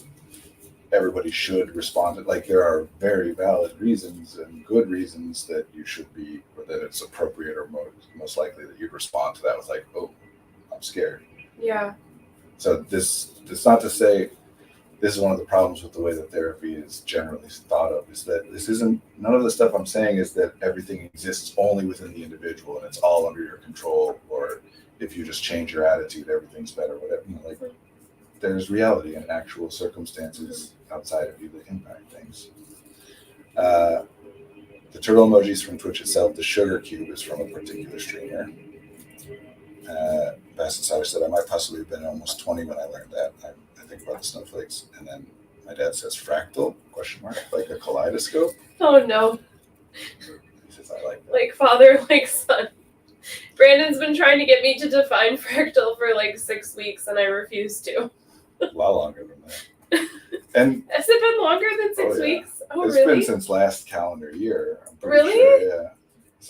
everybody should respond to, like, there are very valid reasons and good reasons that you should be, or that it's appropriate or most likely that you'd respond to that with like, oh, I'm scared. Yeah. So this not to say this is one of the problems with the way that therapy is generally thought of, is that this isn't, none of the stuff I'm saying is that everything exists only within the individual and it's all under your control, or if you just change your attitude everything's better, whatever, like there's reality and actual circumstances outside of you that impact things. uh, the turtle emojis from Twitch itself, the sugar cube is from a particular streamer. Basset Sauer said, I might possibly have been almost 20 when I learned that. I think about the snowflakes. And then my dad says, fractal, question mark, like a kaleidoscope. Oh no. He says, I like that. Like father, like son. Brandon's been trying to get me to define fractal for like 6 weeks and I refuse to. A lot longer than that. And has it been longer than 6 yeah. weeks? Oh, it's really? been since last calendar year. I'm pretty Really? sure, yeah.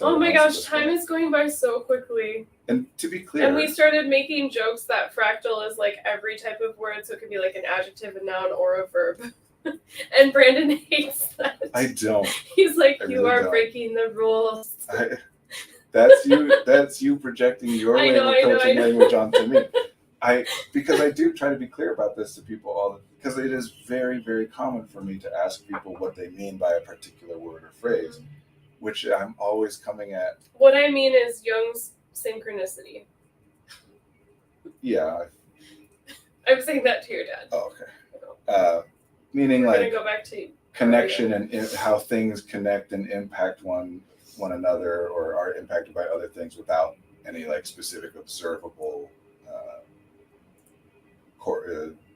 Oh my gosh, time is going by so quickly. And to be clear, and we started making jokes that fractal is like every type of word, so it could be like an adjective, a noun, or a verb. And Brandon hates that. I don't. He's like, I you really are don't. breaking the rules. That's you projecting your way of approaching language onto me. Because I do try to be clear about this to people because it is very, very common for me to ask people what they mean by a particular word or phrase, which I'm always coming at. What I mean is Jung's synchronicity. Yeah. I'm saying that to your dad. Oh, okay. Meaning We're like gonna go back to connection and how things connect and impact one another, or are impacted by other things without any like specific observable uh,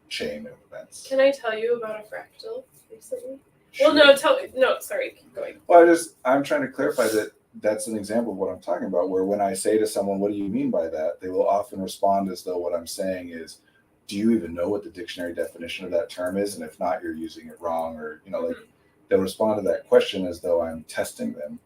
chain of events. Can I tell you about a fractal recently? Well, no, sorry, keep going. Well, I'm trying to clarify that that's an example of what I'm talking about, where when I say to someone, what do you mean by that? They will often respond as though what I'm saying is, do you even know what the dictionary definition of that term is? And if not, you're using it wrong. Or, like they'll respond to that question as though I'm testing them,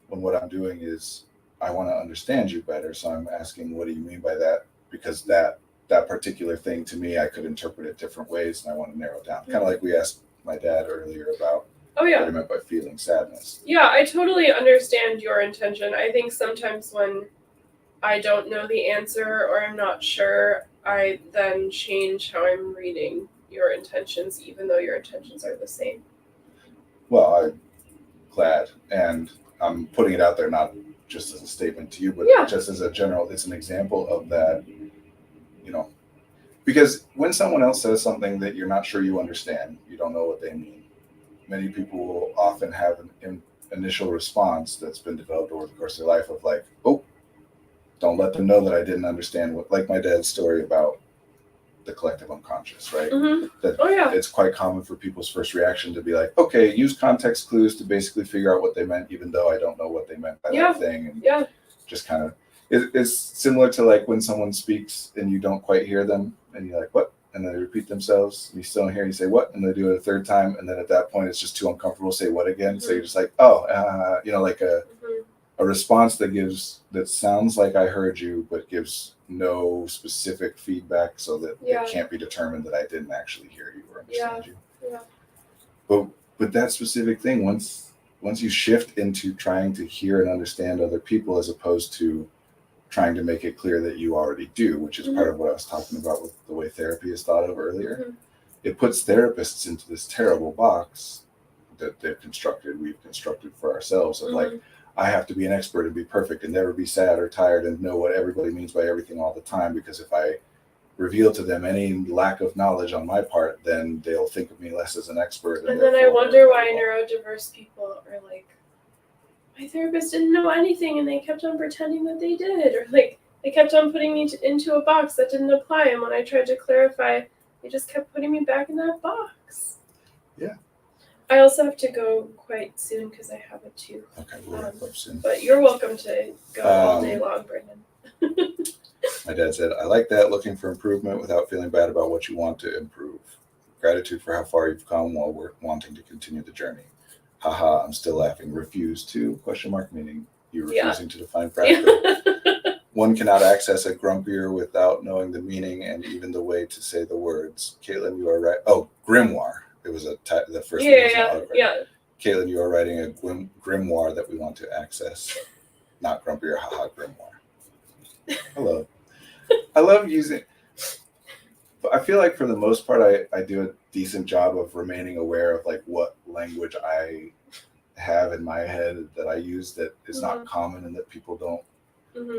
when what I'm doing is I want to understand you better. So I'm asking, what do you mean by that? Because that particular thing to me, I could interpret it different ways, and I want to narrow it down. Kind of like we asked my dad earlier about what he meant by feeling sadness. Yeah, I totally understand your intention. I think sometimes when I don't know the answer or I'm not sure, I then change how I'm reading your intentions, even though your intentions are the same. Well, I'm glad, and I'm putting it out there not just as a statement to you, but just as a general. It's an example of that, because when someone else says something that you're not sure you understand, you don't know what they mean. Many people will often have an initial response that's been developed over the course of their life of like, oh, don't let them know that I didn't understand what, like my dad's story about the collective unconscious, right? Mm-hmm. That it's quite common for people's first reaction to be like, okay, use context clues to basically figure out what they meant, even though I don't know what they meant by that thing. And just kind of, it's similar to like when someone speaks and you don't quite hear them and you're like, what? And they repeat themselves, and you still don't hear, you say what? And they do it a third time. And then at that point, it's just too uncomfortable to say what again. So you're just like, oh, like a response that sounds like I heard you, but gives no specific feedback, so that it can't be determined that I didn't actually hear you or understand you. Yeah. But that specific thing, once you shift into trying to hear and understand other people as opposed to trying to make it clear that you already do, which is part of what I was talking about with the way therapy is thought of earlier. It puts therapists into this terrible box that we've constructed for ourselves of like, I have to be an expert and be perfect and never be sad or tired and know what everybody means by everything all the time, because if I reveal to them any lack of knowledge on my part, then they'll think of me less as an expert. And then I wonder why neurodiverse people are like, my therapist didn't know anything and they kept on pretending that they did, or like they kept on putting me into a box that didn't apply, and when I tried to clarify, they just kept putting me back in that box. Yeah. I also have to go quite soon because I have a tooth. Okay, we'll wrap up soon. But you're welcome to go all day long, Brendan. My dad said, I like that, looking for improvement without feeling bad about what you want to improve. Gratitude for how far you've come while we're wanting to continue the journey. Haha, I'm still laughing. Refuse to, ? Meaning you refusing to define fractal. One cannot access a grumpier without knowing the meaning and even the way to say the words. Caitlin, you are right. Oh, grimoire. It was the first one. Yeah. Caitlin, you are writing a grimoire that we want to access. Not grumpier, haha, grimoire. I love using. I feel like for the most part, I do a decent job of remaining aware of like what language I have in my head that I use that is not common and that people don't.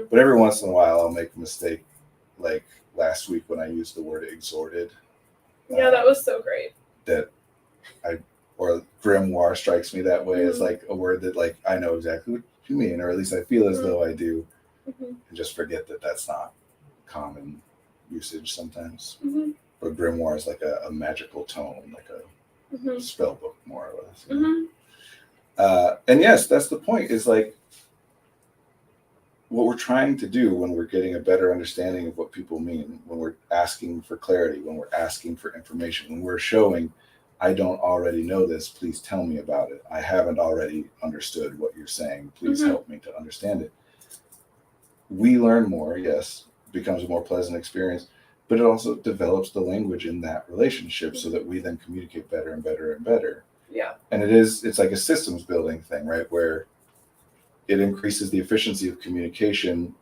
But every once in a while, I'll make a mistake. Like last week when I used the word exhorted. Yeah, that was so great. Or grimoire strikes me that way as like a word that like I know exactly what you mean, or at least I feel as though I do, and just forget that that's not common usage sometimes. But grimoire is like a magical tome, like a spell book, more or less. And yes, that's the point, is like what we're trying to do when we're getting a better understanding of what people mean, when we're asking for clarity, when we're asking for information, when we're showing, I don't already know this, please tell me about it. I haven't already understood what you're saying, please help me to understand it. We learn more, yes, becomes a more pleasant experience, but it also develops the language in that relationship so that we then communicate better and better and better. Yeah. And it's like a systems building thing, right? Where it increases the efficiency of communication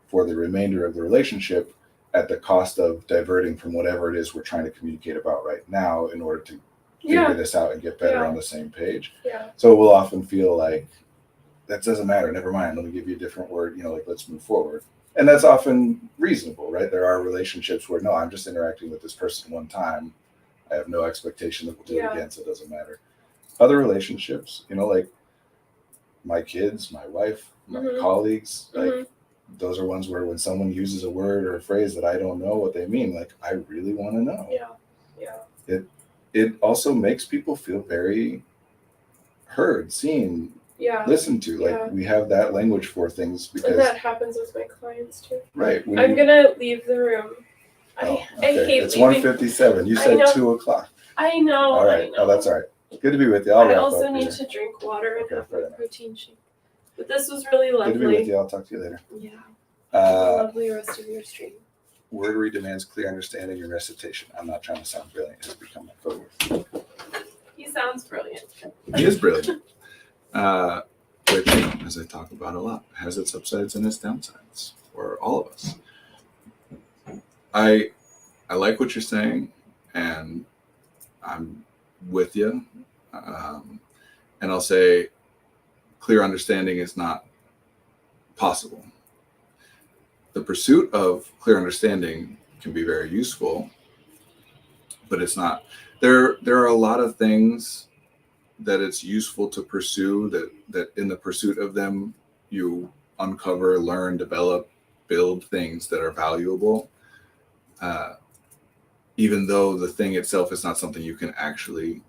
for the remainder of the relationship at the cost of diverting from whatever it is we're trying to communicate about right now in order to figure this out and get better on the same page. Yeah. So we'll often feel like, that doesn't matter, never mind, let me give you a different word, like let's move forward. And that's often reasonable, right? There are relationships where no, I'm just interacting with this person one time. I have no expectation that we'll do it Yeah. again, so it doesn't matter. Other relationships, like my kids, my wife, my Mhm. colleagues, like Mhm. those are ones where when someone uses a word or a phrase that I don't know what they mean, like I really want to know. Yeah. Yeah. It also makes people feel very heard, seen, Yeah. listened to. Yeah. Like we have that language for things And because that happens with my clients too. right. I'm gonna leave the room. Oh, I hate it's leaving. 1:57. You I said know. 2:00. I know. All right. I know. Oh, that's all right. Good to be with you. I'll I wrap also up need here. to drink water and Okay, have fair my enough. protein shake. But this was really lovely. Good to be with you. I'll talk to you later. Yeah. Have a lovely rest of your stream. Wordery demands clear understanding and recitation. I'm not trying to sound brilliant. It's become my code word. He sounds brilliant. He is brilliant. Which, as I talk about a lot, has its upsides and its downsides for all of us. I like what you're saying, and I'm with you. And I'll say clear understanding is not possible. The pursuit of clear understanding can be very useful, but it's not. There are a lot of things that it's useful to pursue that in the pursuit of them you uncover, learn, develop, build things that are valuable, even though the thing itself is not something you can actually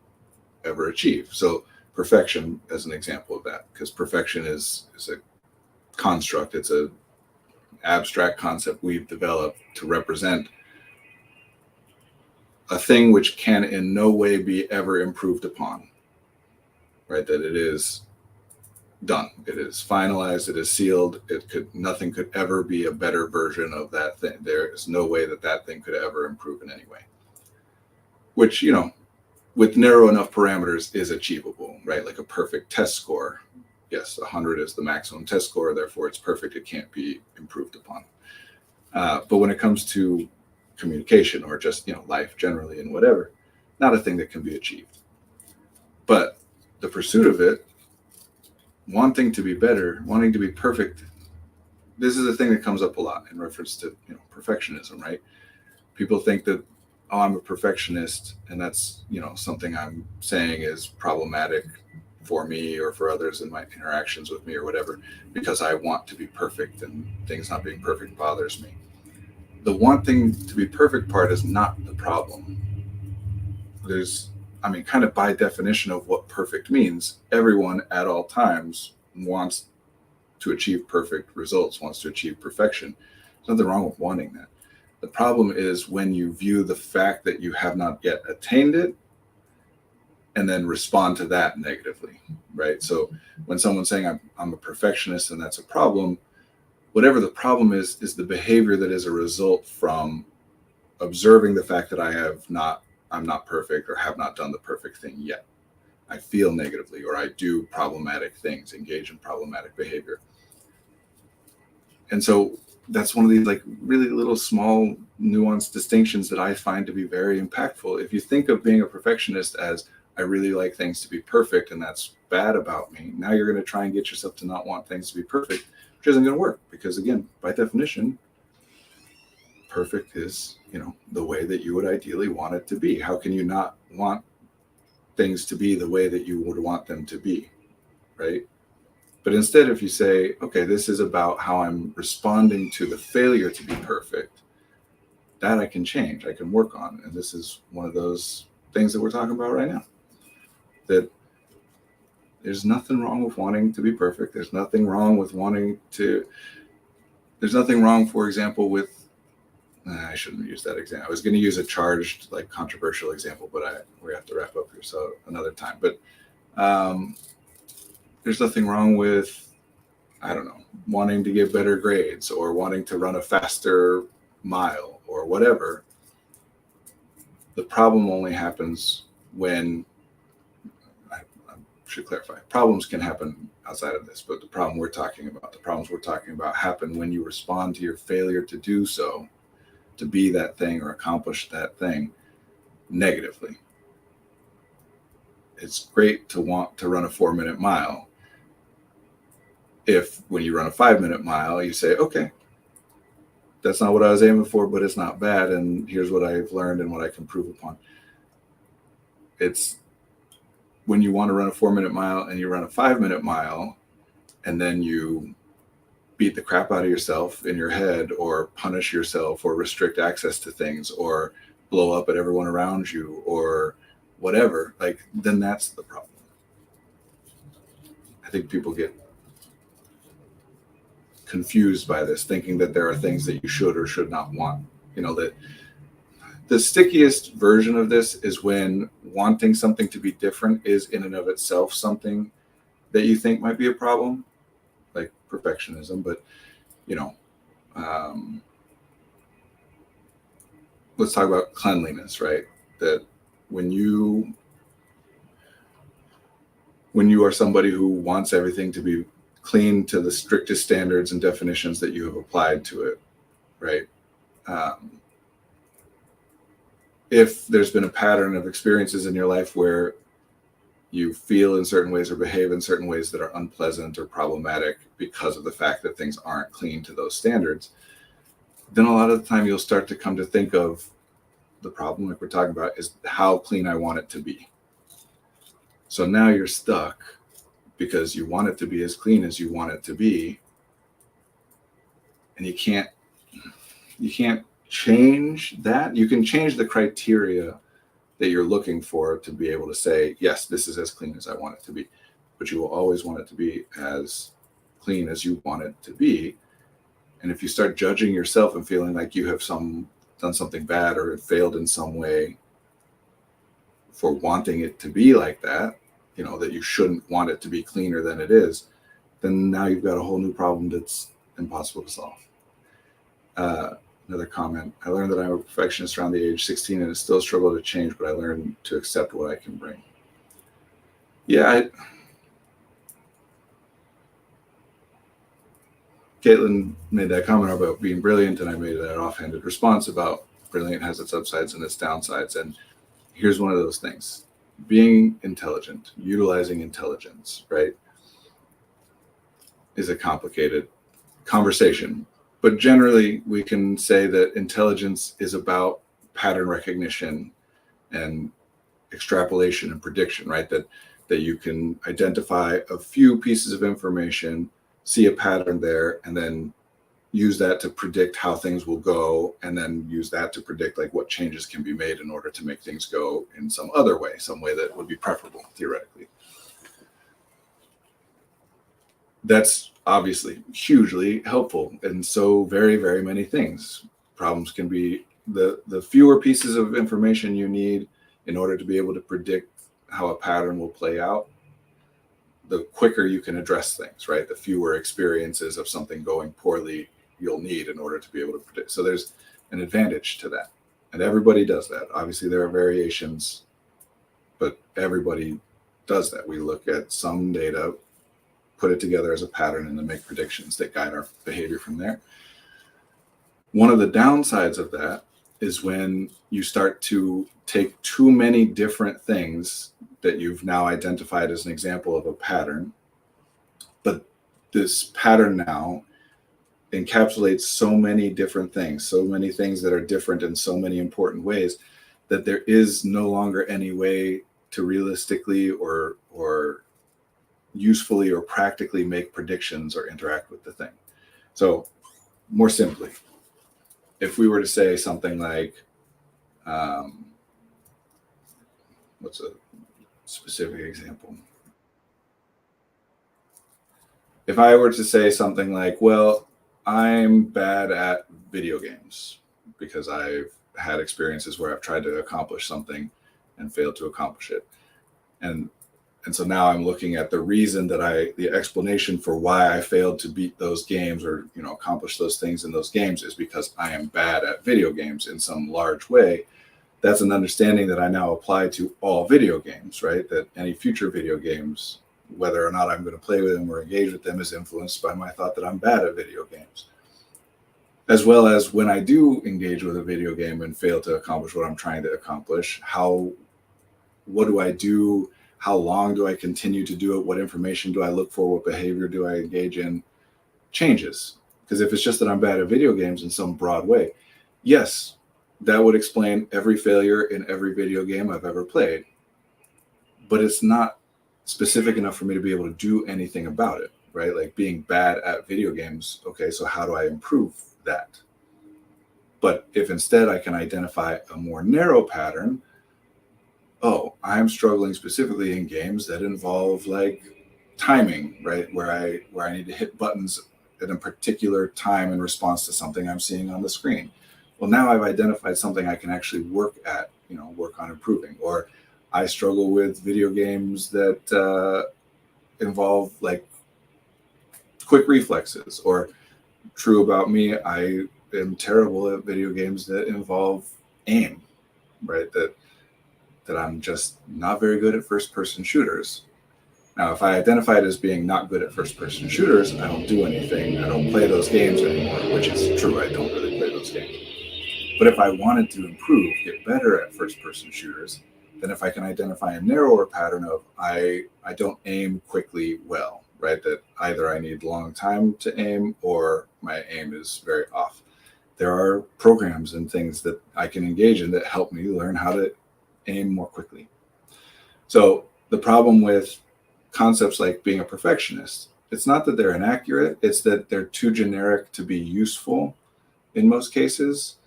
ever achieve. So perfection as an example of that, because perfection is a construct. It's a abstract concept we've developed to represent a thing which can in no way be ever improved upon, right? That it is done. It is finalized. It is sealed. Nothing could ever be a better version of that thing. There is no way that thing could ever improve in any way, which, with narrow enough parameters is achievable, right? Like a perfect test score. Yes, 100 is the maximum test score. Therefore, it's perfect. It can't be improved upon. But when it comes to communication or just, life generally and whatever, not a thing that can be achieved. But the pursuit of it, wanting to be better, wanting to be perfect, this is a thing that comes up a lot in reference to, perfectionism, right? People think that, oh, I'm a perfectionist, and that's, something I'm saying is problematic for me or for others in my interactions with me or whatever, because I want to be perfect and things not being perfect bothers me. The wanting to be perfect part is not the problem. Kind of by definition of what perfect means, everyone at all times wants to achieve perfect results, wants to achieve perfection. There's nothing wrong with wanting that. The problem is when you view the fact that you have not yet attained it and then respond to that negatively, right? So when someone's saying I'm a perfectionist and that's a problem, whatever the problem is the behavior that is a result from observing the fact that I'm not perfect or have not done the perfect thing yet. I feel negatively, or I do problematic things, engage in problematic behavior. And so that's one of these like really little small nuanced distinctions that I find to be very impactful. If you think of being a perfectionist as I really like things to be perfect and that's bad about me, now you're going to try and get yourself to not want things to be perfect, which isn't going to work because again, by definition, perfect is, the way that you would ideally want it to be. How can you not want things to be the way that you would want them to be, right? But instead, if you say, okay, this is about how I'm responding to the failure to be perfect, that I can change, I can work on. And this is one of those things that we're talking about right now. That there's nothing wrong with wanting to be perfect. There's nothing wrong, for example, with, I shouldn't use that example. I was going to use a charged, like controversial example, but we have to wrap up here, so another time. But there's nothing wrong with, I don't know, wanting to get better grades or wanting to run a faster mile or whatever. The problem only happens when, I should clarify, problems can happen outside of this, but the problems we're talking about happen when you respond to your failure to do so, to be that thing or accomplish that thing negatively. It's great to want to run a 4-minute mile. If when you run a 5-minute mile, you say, okay, that's not what I was aiming for, but it's not bad. And here's what I've learned and what I can improve upon. It's when you want to run a 4-minute mile and you run a 5-minute mile, and then you beat the crap out of yourself in your head, or punish yourself, or restrict access to things, or blow up at everyone around you, or whatever, like, then that's the problem. I think people get confused by this, thinking that there are things that you should or should not want. That the stickiest version of this is when wanting something to be different is in and of itself something that you think might be a problem, like perfectionism. But let's talk about cleanliness, right? That when you are somebody who wants everything to be clean to the strictest standards and definitions that you have applied to it, right? If there's been a pattern of experiences in your life where you feel in certain ways or behave in certain ways that are unpleasant or problematic because of the fact that things aren't clean to those standards, then a lot of the time you'll start to come to think of the problem, like we're talking about, is how clean I want it to be. So now you're stuck because you want it to be as clean as you want it to be, and you can't change that. You can change the criteria that you're looking for to be able to say, yes, this is as clean as I want it to be, but you will always want it to be as clean as you want it to be. And if you start judging yourself and feeling like you have done something bad or failed in some way for wanting it to be like that, that you shouldn't want it to be cleaner than it is, then now you've got a whole new problem that's impossible to solve. Another comment: I learned that I'm a perfectionist around the age 16 and it's still a struggle to change, but I learned to accept what I can bring. Yeah, Caitlin made that comment about being brilliant, and I made that offhanded response about brilliant has its upsides and its downsides. And here's one of those things: being intelligent, utilizing intelligence, right, is a complicated conversation. But generally, we can say that intelligence is about pattern recognition and extrapolation and prediction, right? That you can identify a few pieces of information, see a pattern there, and then use that to predict how things will go, and then use that to predict like what changes can be made in order to make things go in some other way, some way that would be preferable theoretically. That's obviously hugely helpful in so very, very many things. Problems can be the fewer pieces of information you need in order to be able to predict how a pattern will play out, the quicker you can address things, right? The fewer experiences of something going poorly you'll need in order to be able to predict. So there's an advantage to that. And everybody does that. Obviously, there are variations, but everybody does that. We look at some data, put it together as a pattern, and then make predictions that guide our behavior from there. One of the downsides of that is when you start to take too many different things that you've now identified as an example of a pattern, but this pattern now encapsulates so many different things, so many things that are different in so many important ways, that there is no longer any way to realistically or usefully or practically make predictions or interact with the thing. So more simply, if we were to say something like, what's a specific example? If I were to say something like, well, I'm bad at video games because I've had experiences where I've tried to accomplish something and failed to accomplish it. And so now I'm looking at the reason that the explanation for why I failed to beat those games or, accomplish those things in those games is because I am bad at video games in some large way. That's an understanding that I now apply to all video games, right? That any future video games, whether or not I'm going to play with them or engage with them, is influenced by my thought that I'm bad at video games. As well as when I do engage with a video game and fail to accomplish what I'm trying to accomplish, what do I do? How long do I continue to do it? What information do I look for? What behavior do I engage in? Changes. Because if it's just that I'm bad at video games in some broad way, yes, that would explain every failure in every video game I've ever played. But it's not specific enough for me to be able to do anything about it, right? Like being bad at video games. Okay, so how do I improve that? But if instead I can identify a more narrow pattern, oh, I'm struggling specifically in games that involve like timing, right? Where I need to hit buttons at a particular time in response to something I'm seeing on the screen. Well, now I've identified something I can actually work at, work on improving. Or I struggle with video games that involve like quick reflexes. Or true about me, I am terrible at video games that involve aim, right? That I'm just not very good at first-person shooters. Now, if I identify it as being not good at first-person shooters, I don't do anything. I don't play those games anymore, which is true. I don't really play those games. But if I wanted to improve, get better at first-person shooters, then if I can identify a narrower pattern of I don't aim quickly well, right? That either I need long time to aim or my aim is very off. There are programs and things that I can engage in that help me learn how to aim more quickly. So the problem with concepts like being a perfectionist, it's not that they're inaccurate, it's that they're too generic to be useful in most cases.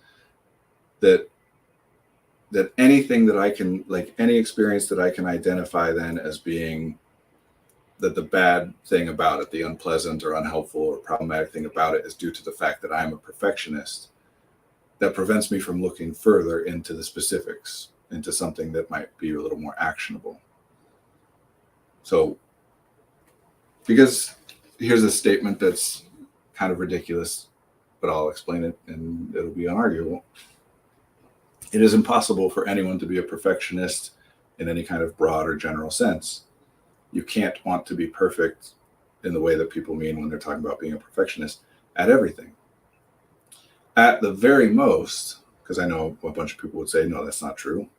That anything that I can, like any experience that I can identify then as being that the bad thing about it, the unpleasant or unhelpful or problematic thing about it is due to the fact that I'm a perfectionist, that prevents me from looking further into the specifics, into something that might be a little more actionable. So, because here's a statement that's kind of ridiculous, but I'll explain it and it'll be unarguable. It is impossible for anyone to be a perfectionist in any kind of broad or general sense. You can't want to be perfect in the way that people mean when they're talking about being a perfectionist at everything. At the very most, because I know a bunch of people would say, no, that's not true.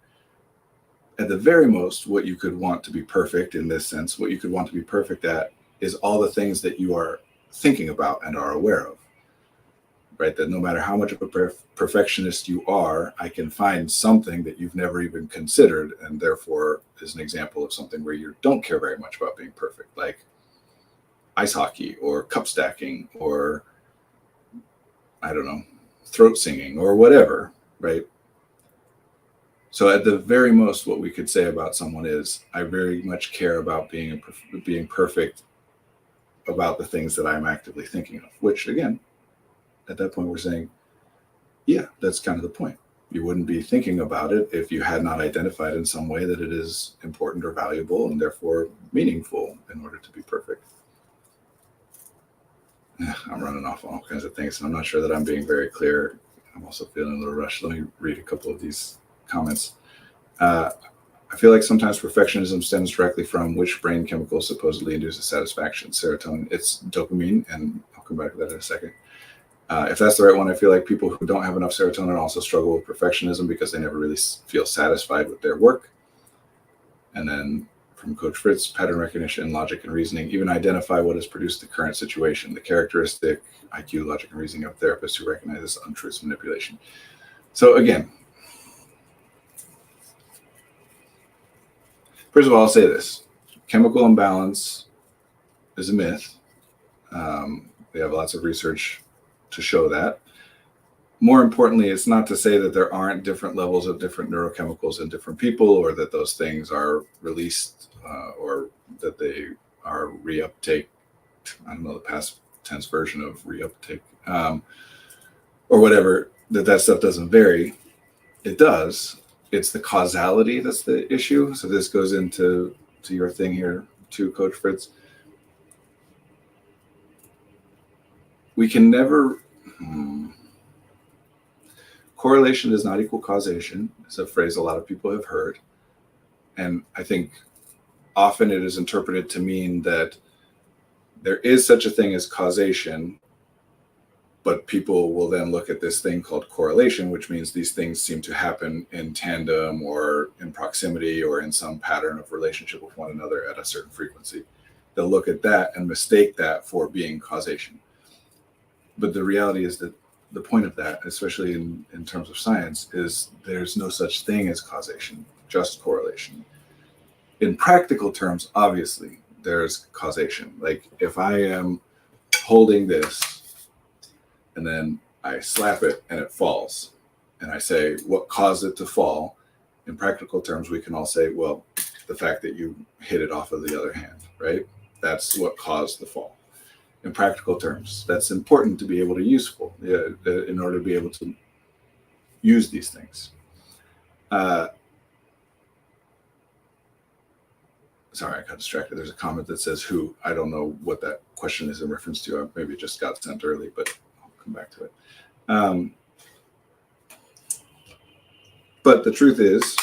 At the very most, what you could want to be perfect in this sense, what you could want to be perfect at is all the things that you are thinking about and are aware of, right? That no matter how much of a perfectionist you are, I can find something that you've never even considered and therefore is an example of something where you don't care very much about being perfect, like ice hockey or cup stacking or, I don't know, throat singing or whatever, right? So at the very most, what we could say about someone is, I very much care about being perfect about the things that I'm actively thinking of, which again, at that point we're saying, yeah, that's kind of the point. You wouldn't be thinking about it if you had not identified in some way that it is important or valuable and therefore meaningful in order to be perfect. I'm running off on all kinds of things, and I'm not sure that I'm being very clear. I'm also feeling a little rushed. Let me read a couple of these comments. I feel like sometimes perfectionism stems directly from which brain chemical supposedly induces satisfaction. Serotonin, it's dopamine, and I'll come back to that in a second. If that's the right one, I feel like people who don't have enough serotonin also struggle with perfectionism because they never really feel satisfied with their work. And then from Coach Fritz, pattern recognition, logic and reasoning, even identify what has produced the current situation, the characteristic IQ, logic and reasoning of therapists who recognize this untruths, manipulation. So again, first of all, I'll say this. Chemical imbalance is a myth. We have lots of research to show that. More importantly, it's not to say that there aren't different levels of different neurochemicals in different people, or that those things are released or that they are reuptake. I don't know the past tense version of reuptake or whatever, that stuff doesn't vary. It does. It's the causality that's the issue. So this goes into your thing here too, Coach Fritz. We can never... Correlation does not equal causation. It's a phrase a lot of people have heard. And I think often it is interpreted to mean that there is such a thing as causation, but people will then look at this thing called correlation, which means these things seem to happen in tandem or in proximity or in some pattern of relationship with one another at a certain frequency. They'll look at that and mistake that for being causation. But the reality is that the point of that, especially in terms of science, is there's no such thing as causation, just correlation. In practical terms, obviously, there's causation. Like if I am holding this and then I slap it and it falls, and I say, what caused it to fall? In practical terms, we can all say, well, the fact that you hit it off of the other hand, right? That's what caused the fall. In practical terms, that's important to be able to useful in order to be able to use these things. Sorry, I got distracted. There's a comment that says who. I don't know what that question is in reference to. Maybe it just got sent early, but I'll come back to it. But the truth is,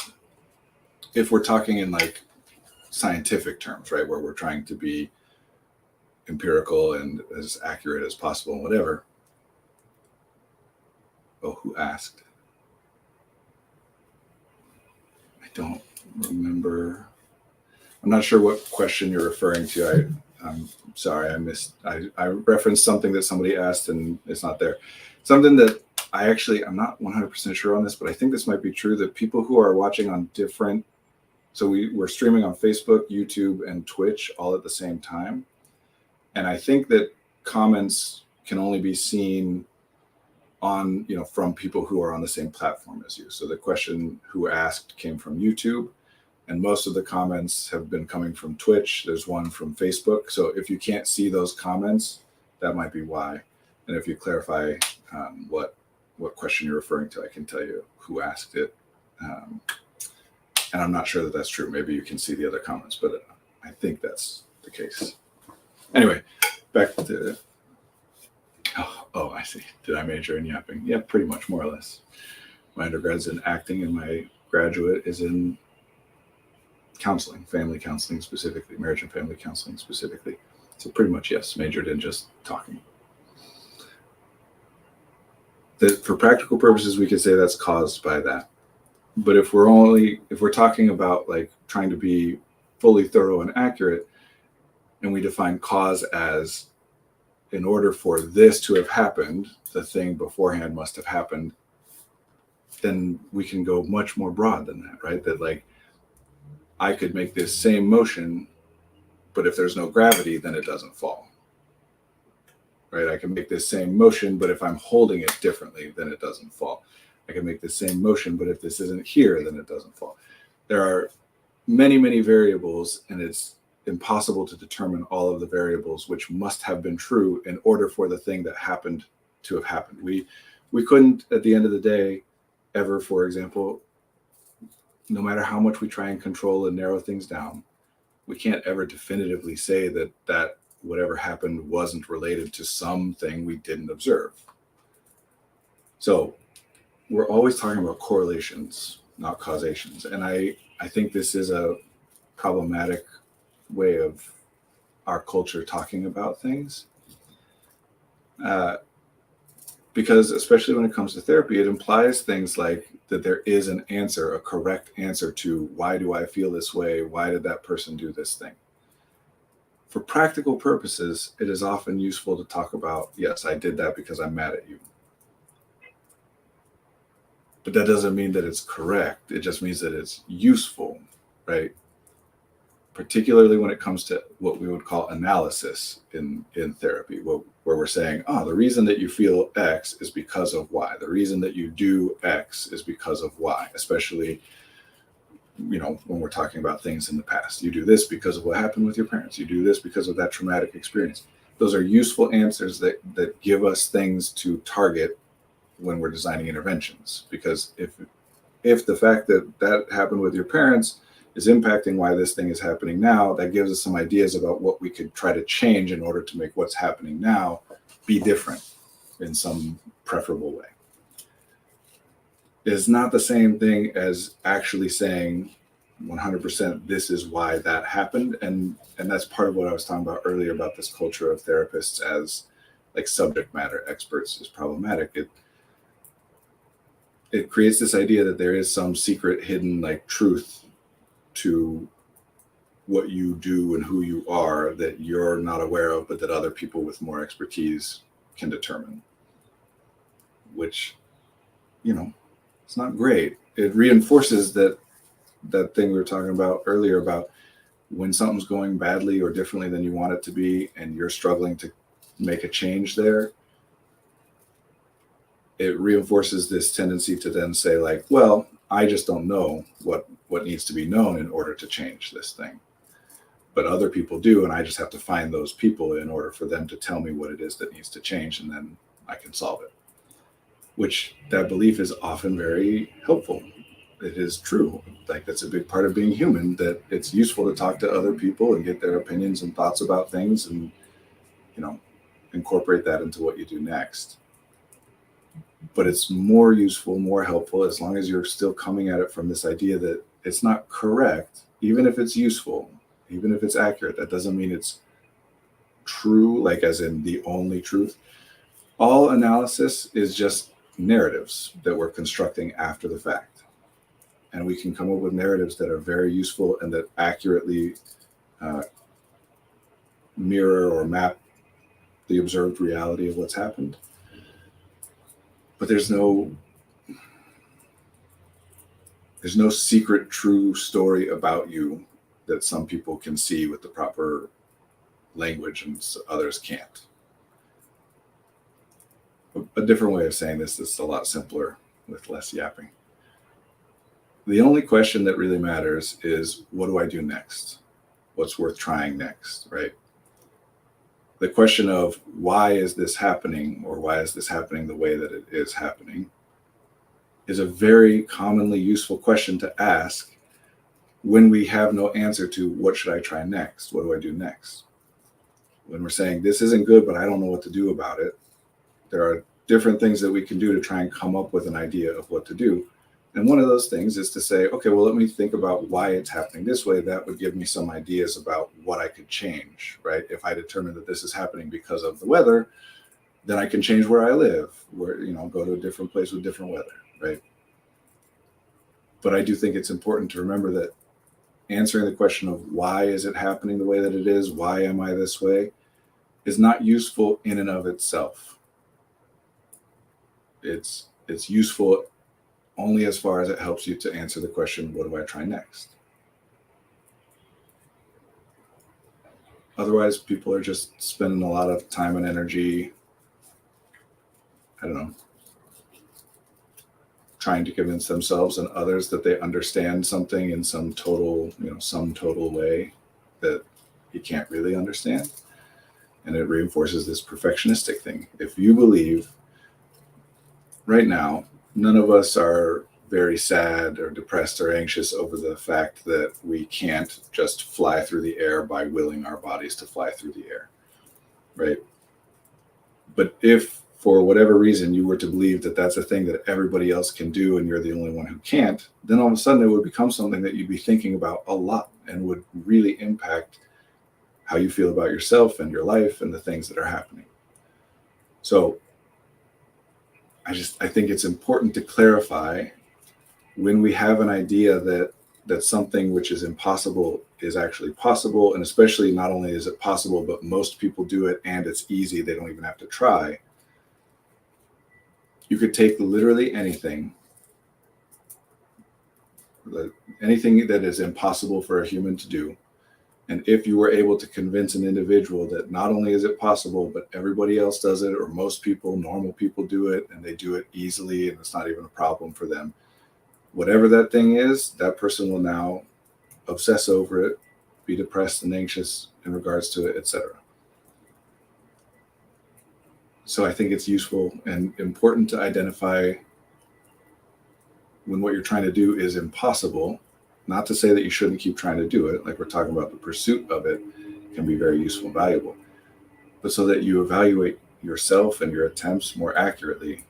if we're talking in like scientific terms, right, where we're trying to be empirical and as accurate as possible and whatever. Oh, who asked? I don't remember. I'm not sure what question you're referring to. I'm sorry, I missed. I referenced something that somebody asked and it's not there. Something that I'm not 100% sure on this, but I think this might be true, that people who are watching on different, so we're streaming on Facebook, YouTube, and Twitch all at the same time. And I think that comments can only be seen on, from people who are on the same platform as you. So the question who asked came from YouTube, and most of the comments have been coming from Twitch. There's one from Facebook. So if you can't see those comments, that might be why. And if you clarify what question you're referring to, I can tell you who asked it. And I'm not sure that that's true. Maybe you can see the other comments, but I think that's the case. Anyway, back to, oh, I see. Did I major in yapping? Yeah, pretty much, more or less. My undergrad's in acting and my graduate is in counseling, family counseling specifically, marriage and family counseling specifically. So pretty much, yes, majored in just talking. For practical purposes, we could say that's caused by that. But if we're talking about like trying to be fully thorough and accurate, and we define cause as, in order for this to have happened, the thing beforehand must have happened, then we can go much more broad than that, right? That like, I could make this same motion, but if there's no gravity, then it doesn't fall. Right? I can make this same motion, but if I'm holding it differently, then it doesn't fall. I can make the same motion, but if this isn't here, then it doesn't fall. There are many, many variables, and it's impossible to determine all of the variables which must have been true in order for the thing that happened to have happened. We couldn't, at the end of the day, ever, for example, no matter how much we try and control and narrow things down, we can't ever definitively say that whatever happened wasn't related to something we didn't observe. So we're always talking about correlations, not causations. And I think this is a problematic way of our culture talking about things. Because especially when it comes to therapy, it implies things like that there is an answer, a correct answer to why do I feel this way? Why did that person do this thing? For practical purposes, it is often useful to talk about, yes, I did that because I'm mad at you. But that doesn't mean that it's correct. It just means that it's useful, right? Particularly when it comes to what we would call analysis in therapy, where we're saying, the reason that you feel X is because of Y. The reason that you do X is because of Y, especially, when we're talking about things in the past. You do this because of what happened with your parents. You do this because of that traumatic experience. Those are useful answers that give us things to target when we're designing interventions. Because if the fact that happened with your parents is impacting why this thing is happening now, that gives us some ideas about what we could try to change in order to make what's happening now be different in some preferable way. It's not the same thing as actually saying 100% this is why that happened. And that's part of what I was talking about earlier about this culture of therapists as like subject matter experts is problematic. It creates this idea that there is some secret hidden like truth to what you do and who you are that you're not aware of, but that other people with more expertise can determine, which, it's not great. It reinforces that thing we were talking about earlier about when something's going badly or differently than you want it to be, and you're struggling to make a change there. It reinforces this tendency to then say, like, well, I just don't know what needs to be known in order to change this thing. But other people do, and I just have to find those people in order for them to tell me what it is that needs to change, and then I can solve it. Which, that belief is often very helpful. It is true. Like, that's a big part of being human, that it's useful to talk to other people and get their opinions and thoughts about things, and incorporate that into what you do next. But it's more useful, more helpful, as long as you're still coming at it from this idea that it's not correct. Even if it's useful, even if it's accurate, that doesn't mean it's true, like as in the only truth. All analysis is just narratives that we're constructing after the fact. And we can come up with narratives that are very useful and that accurately mirror or map the observed reality of what's happened. But there's no secret true story about you that some people can see with the proper language and others can't. A different way of saying this is a lot simpler with less yapping. The only question that really matters is, what do I do next? What's worth trying next, right? The question of why is this happening, or why is this happening the way that it is happening, is a very commonly useful question to ask when we have no answer to what should I try next? What do I do next? When we're saying this isn't good, but I don't know what to do about it, there are different things that we can do to try and come up with an idea of what to do. And one of those things is to say, okay, well, let me think about why it's happening this way. That would give me some ideas about what I could change, right? If I determine that this is happening because of the weather, then I can change where I live, go to a different place with different weather, right? But I do think it's important to remember that answering the question of why is it happening the way that it is, why am I this way, is not useful in and of itself. It's useful only as far as it helps you to answer the question, what do I try next? Otherwise, people are just spending a lot of time and energy, trying to convince themselves and others that they understand something in some total way that you can't really understand. And it reinforces this perfectionistic thing. If you believe right now, none of us are very sad or depressed or anxious over the fact that we can't just fly through the air by willing our bodies to fly through the air, right? But if for whatever reason you were to believe that that's a thing that everybody else can do and you're the only one who can't, then all of a sudden it would become something that you'd be thinking about a lot and would really impact how you feel about yourself and your life and the things that are happening. So I think it's important to clarify when we have an idea that something which is impossible is actually possible, and especially not only is it possible, but most people do it and it's easy, they don't even have to try. You could take literally anything that is impossible for a human to do, and if you were able to convince an individual that not only is it possible, but everybody else does it, or most people, normal people do it, and they do it easily, and it's not even a problem for them, whatever that thing is, that person will now obsess over it, be depressed and anxious in regards to it, etc. So I think it's useful and important to identify when what you're trying to do is impossible. Not to say that you shouldn't keep trying to do it, like we're talking about, the pursuit of it can be very useful and valuable, but so that you evaluate yourself and your attempts more accurately,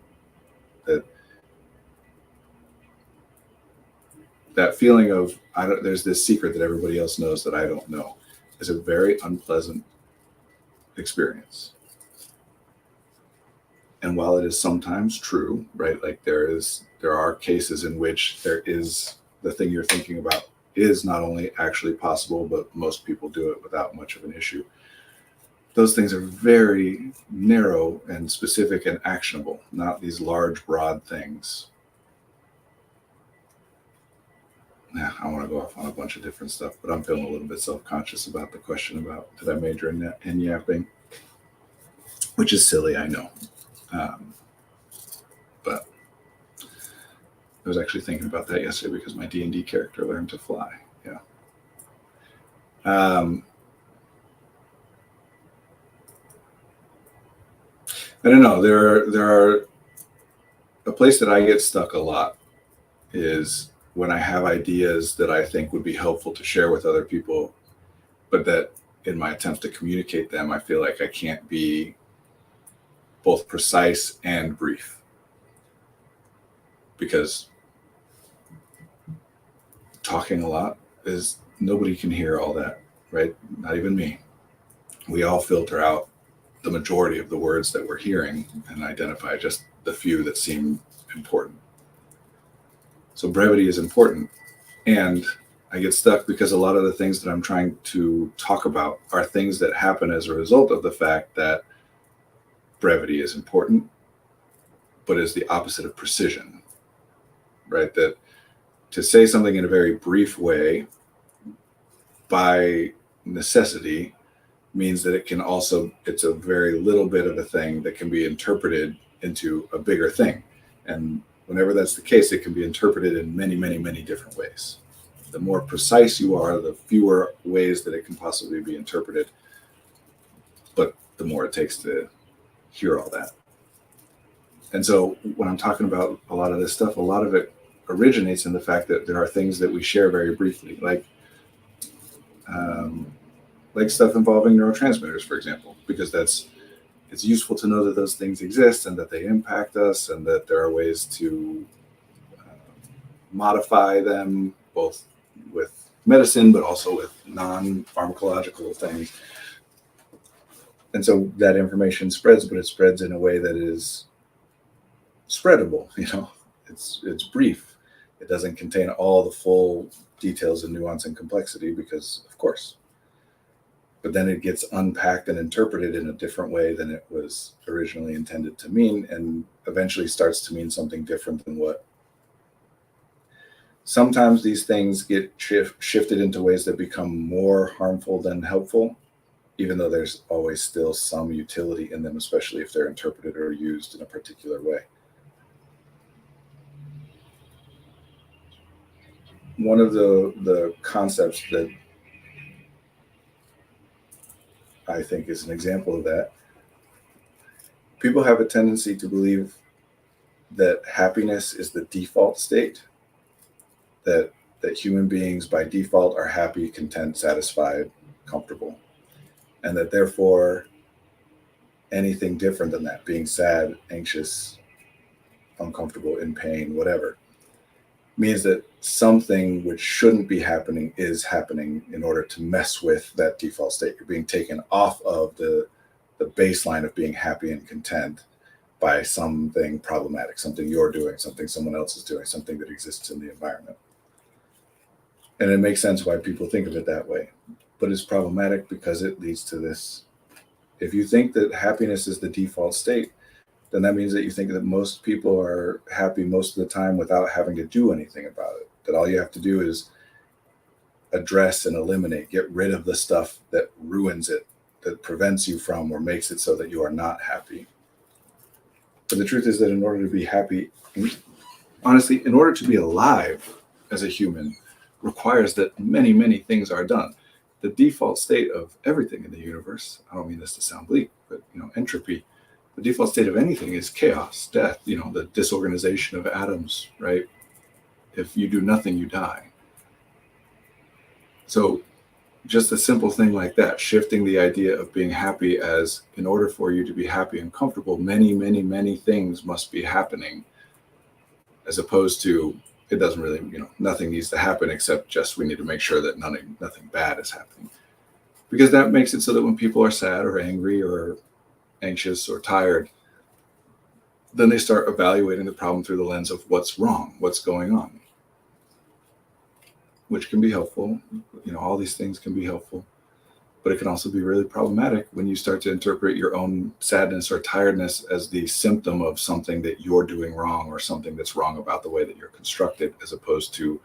that feeling of there's this secret that everybody else knows that I don't know is a very unpleasant experience. And while it is sometimes true, right, like there are cases in which there is the thing you're thinking about is not only actually possible, but most people do it without much of an issue. those things are very narrow and specific and actionable, not these large, broad things. Yeah, I want to go off on a bunch of different stuff, but I'm feeling a little bit self-conscious about the question about did I major in yapping, which is silly, I know. But I was actually thinking about that yesterday because my D&D character learned to fly. Yeah. I don't know. There are a place that I get stuck a lot is when I have ideas that I think would be helpful to share with other people, but that in my attempts to communicate them, I feel like I can't be both precise and brief because talking a lot is nobody can hear all that, right? Not even me. We all filter out the majority of the words that we're hearing and identify just the few that seem important. So brevity is important. And I get stuck because a lot of the things that I'm trying to talk about are things that happen as a result of the fact that brevity is important, but is the opposite of precision, right? That to say something in a very brief way by necessity means that it can also, it's a very little bit of a thing that can be interpreted into a bigger thing. And whenever that's the case, it can be interpreted in many, many, many different ways. The more precise you are, the fewer ways that it can possibly be interpreted, but the more it takes to hear all that. And so when I'm talking about a lot of this stuff, a lot of it originates in the fact that there are things that we share very briefly, like stuff involving neurotransmitters, for example, because it's useful to know that those things exist and that they impact us and that there are ways to modify them both with medicine but also with non-pharmacological things. And so that information spreads, but it spreads in a way that is spreadable. It's brief. It doesn't contain all the full details and nuance and complexity because, of course. But then it gets unpacked and interpreted in a different way than it was originally intended to mean, and eventually starts to mean something different than what. Sometimes these things get shifted into ways that become more harmful than helpful, even though there's always still some utility in them, especially if they're interpreted or used in a particular way. One of the concepts that I think is an example of that, people have a tendency to believe that happiness is the default state, that human beings by default are happy, content, satisfied, comfortable, and that therefore anything different than that, being sad, anxious, uncomfortable, in pain, whatever, means that something which shouldn't be happening is happening in order to mess with that default state. You're being taken off of the baseline of being happy and content by something problematic, something you're doing, something someone else is doing, something that exists in the environment. And it makes sense why people think of it that way. But it's problematic because it leads to this. If you think that happiness is the default state, then that means that you think that most people are happy most of the time without having to do anything about it. That all you have to do is address and eliminate, get rid of the stuff that ruins it, that prevents you from or makes it so that you are not happy. But the truth is that in order to be happy, honestly, in order to be alive as a human requires that many, many things are done. The default state of everything in the universe, I don't mean this to sound bleak, but entropy, the default state of anything is chaos, death, the disorganization of atoms, right? If you do nothing, you die. So just a simple thing like that, shifting the idea of being happy as, in order for you to be happy and comfortable, many, many, many things must be happening, as opposed to, it doesn't really, nothing needs to happen except just we need to make sure that nothing bad is happening. Because that makes it so that when people are sad or angry or anxious or tired, then they start evaluating the problem through the lens of what's wrong, what's going on, which can be helpful. All these things can be helpful. But it can also be really problematic when you start to interpret your own sadness or tiredness as the symptom of something that you're doing wrong or something that's wrong about the way that you're constructed, as opposed to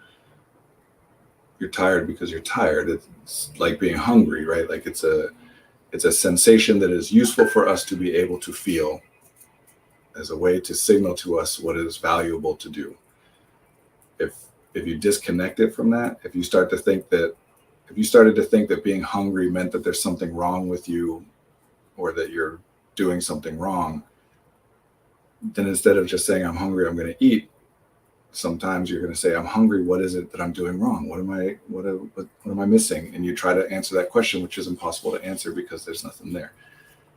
you're tired because you're tired. It's like being hungry, right? Like it's a sensation that is useful for us to be able to feel as a way to signal to us what is valuable to do. If you disconnect it from that, if you started to think that being hungry meant that there's something wrong with you or that you're doing something wrong, then instead of just saying I'm hungry, I'm going to eat, sometimes you're going to say I'm hungry, what is it that I'm doing wrong? What am I missing? And you try to answer that question, which is impossible to answer because there's nothing there.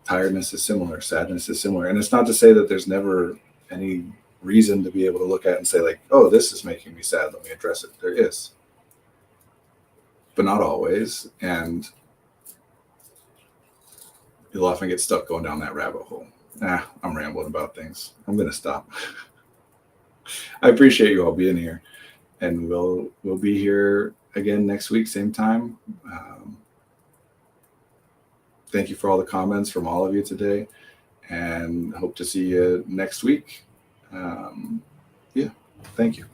Tiredness is similar, sadness is similar. And it's not to say that there's never any reason to be able to look at and say like, oh, this is making me sad, let me address it. There is, but not always. And you'll often get stuck going down that rabbit hole. I'm rambling about things. I'm going to stop. I appreciate you all being here, and we'll be here again next week, same time. Thank you for all the comments from all of you today, and hope to see you next week. Thank you.